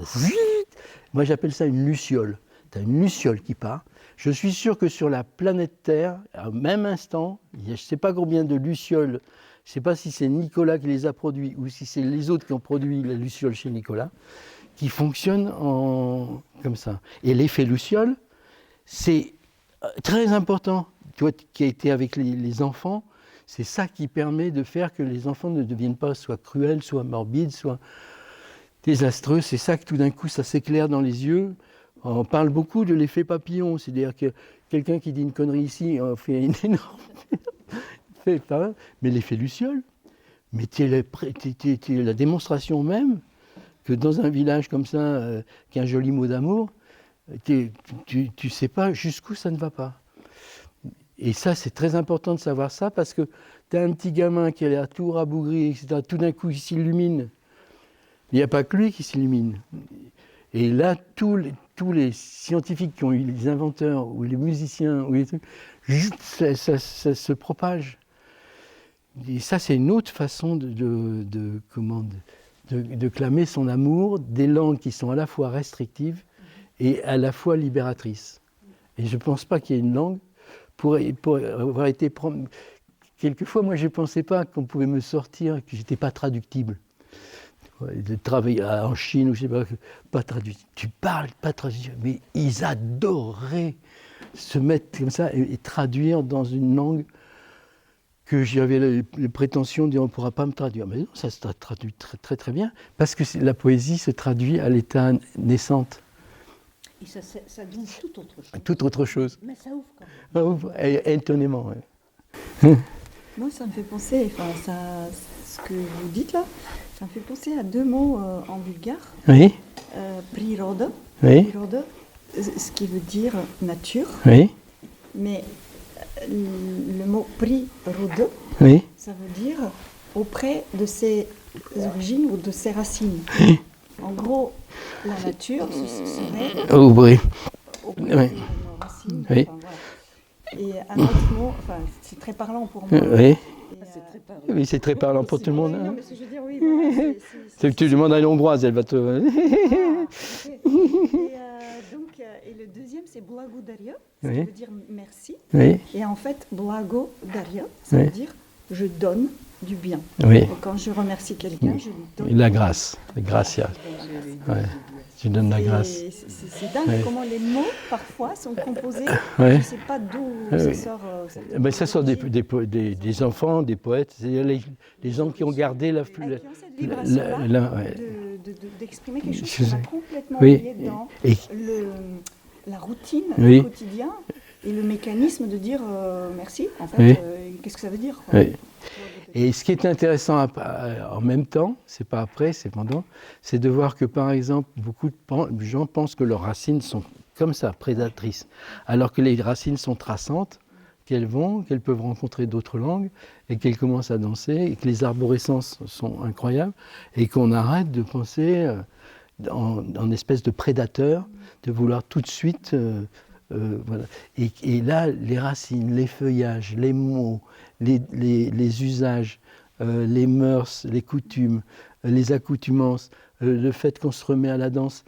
Moi, j'appelle ça une luciole. Tu as une luciole qui part. Je suis sûr que sur la planète Terre, au même instant, il y a je ne sais pas combien de lucioles. Je ne sais pas si c'est Nicolas qui les a produits ou si c'est les autres qui ont produit la luciole chez Nicolas, qui fonctionnent comme ça. Et l'effet luciole, c'est très important. Toi qui as été avec les enfants, c'est ça qui permet de faire que les enfants ne deviennent pas soit cruels, soit morbides, soit désastreux. C'est ça que tout d'un coup, ça s'éclaire dans les yeux. On parle beaucoup de l'effet papillon, c'est-à-dire que quelqu'un qui dit une connerie ici, on fait une énorme... fait pas, mais l'effet luciole, mais tu es la démonstration même que dans un village comme ça, qui a un joli mot d'amour, tu sais pas jusqu'où ça ne va pas. Et ça, c'est très important de savoir ça, parce que tu as un petit gamin qui a l'air tout rabougri, etc. Tout d'un coup, il s'illumine. Il n'y a pas que lui qui s'illumine. Et là, tous les scientifiques qui ont eu les inventeurs, ou les musiciens, ou les trucs, ça se propage. Et ça, c'est une autre façon de clamer son amour, des langues qui sont à la fois restrictives et à la fois libératrices. Et je ne pense pas qu'il y ait une langue pour avoir été... Quelquefois, moi, je ne pensais pas qu'on pouvait me sortir, que je n'étais pas traductible. De travailler en Chine, ou je ne sais pas traductible. Tu parles pas traductible, mais ils adoraient se mettre comme ça et traduire dans une langue que j'avais les prétentions de dire on ne pourra pas me traduire. Mais non, ça se traduit très très, très bien, parce que la poésie se traduit à l'état naissante. Et ça donne tout autre chose. Tout autre chose. Mais ça ouvre quand même. Ça ouvre, étonnamment. Ouais. Moi, ça me fait penser, ce que vous dites là, ça me fait penser à deux mots en bulgare. Oui. Priroda, Oui. priroda, ce qui veut dire nature, Oui. mais le mot priroda, Oui. ça veut dire auprès de ses origines ou de ses racines. En gros, la nature, ce serait Ouvrir. auprès Oui. de nos racines. Oui. Enfin, voilà. Et un autre mot, c'est très parlant pour moi. Oui. Et, C'est très parlant. Oui, c'est très parlant pour tout le monde. Non, Hein. mais je veux dire, oui, voilà, C'est que tu demandes à une Hongroise, elle va te... Ah, ok. Et le deuxième, c'est blagodaria, ce qui Oui. veut dire merci. Oui. Et en fait, blagodaria, ça Oui. veut dire je donne du bien. Oui. Et quand je remercie quelqu'un, je lui donne La grâce. La gracia. Ouais. Tu donnes la Et grâce. c'est dingue Oui. comment les mots, parfois, sont composés. Oui. Je ne sais pas d'où ça Oui. sort. Cette Ben, ça sort étymologie. des enfants, des poètes, c'est-à-dire les gens qui ont gardé la... Et qui ont cette vibration-là ouais. d'exprimer quelque chose Je qu'on sais. a complètement Oui. oublié dans Et- la routine, Oui. le quotidien, et le mécanisme de dire merci. En fait, Oui. qu'est-ce que ça veut dire quoi. Oui. Et ce qui est intéressant en même temps, c'est pas après, c'est pendant, c'est de voir que par exemple, beaucoup de gens pensent que leurs racines sont comme ça, prédatrices, alors que les racines sont traçantes, qu'elles peuvent rencontrer d'autres langues, et qu'elles commencent à danser, et que les arborescences sont incroyables, et qu'on arrête de penser en espèce de prédateur, de vouloir tout de suite... voilà. Et là, les racines, les feuillages, les mots, les usages, les mœurs, les coutumes, les accoutumances, le fait qu'on se remet à la danse,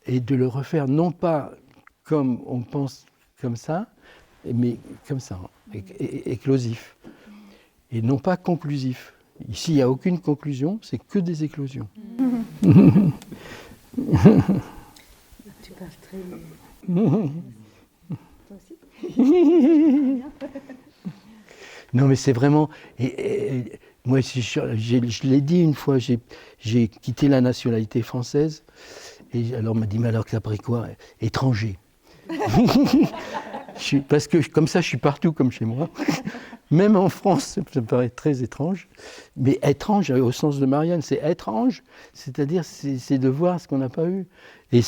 et de le refaire non pas comme on pense comme ça, mais comme ça, éclosif, et non pas conclusif. Ici, il n'y a aucune conclusion, c'est que des éclosions. Tu parles très bien. Toi aussi. Non, mais c'est vraiment... Et moi, je l'ai dit une fois, j'ai quitté la nationalité française, et alors on m'a dit, mais alors t'as pris quoi? Étranger. Parce que comme ça, je suis partout comme chez moi. Même en France, ça me paraît très étrange. Mais étrange, au sens de Marianne, c'est étrange, c'est-à-dire c'est de voir ce qu'on n'a pas eu. Et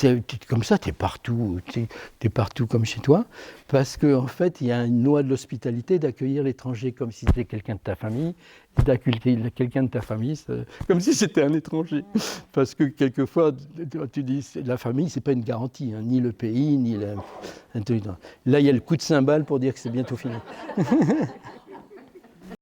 comme ça, tu es partout comme chez toi, parce qu'en fait, il y a une loi de l'hospitalité d'accueillir l'étranger comme si c'était quelqu'un de ta famille, et d'accueillir quelqu'un de ta famille comme si c'était un étranger. Parce que quelquefois, tu dis, la famille, c'est pas une garantie, hein, ni le pays, ni la... Là, il y a le coup de cymbale pour dire que c'est bientôt fini.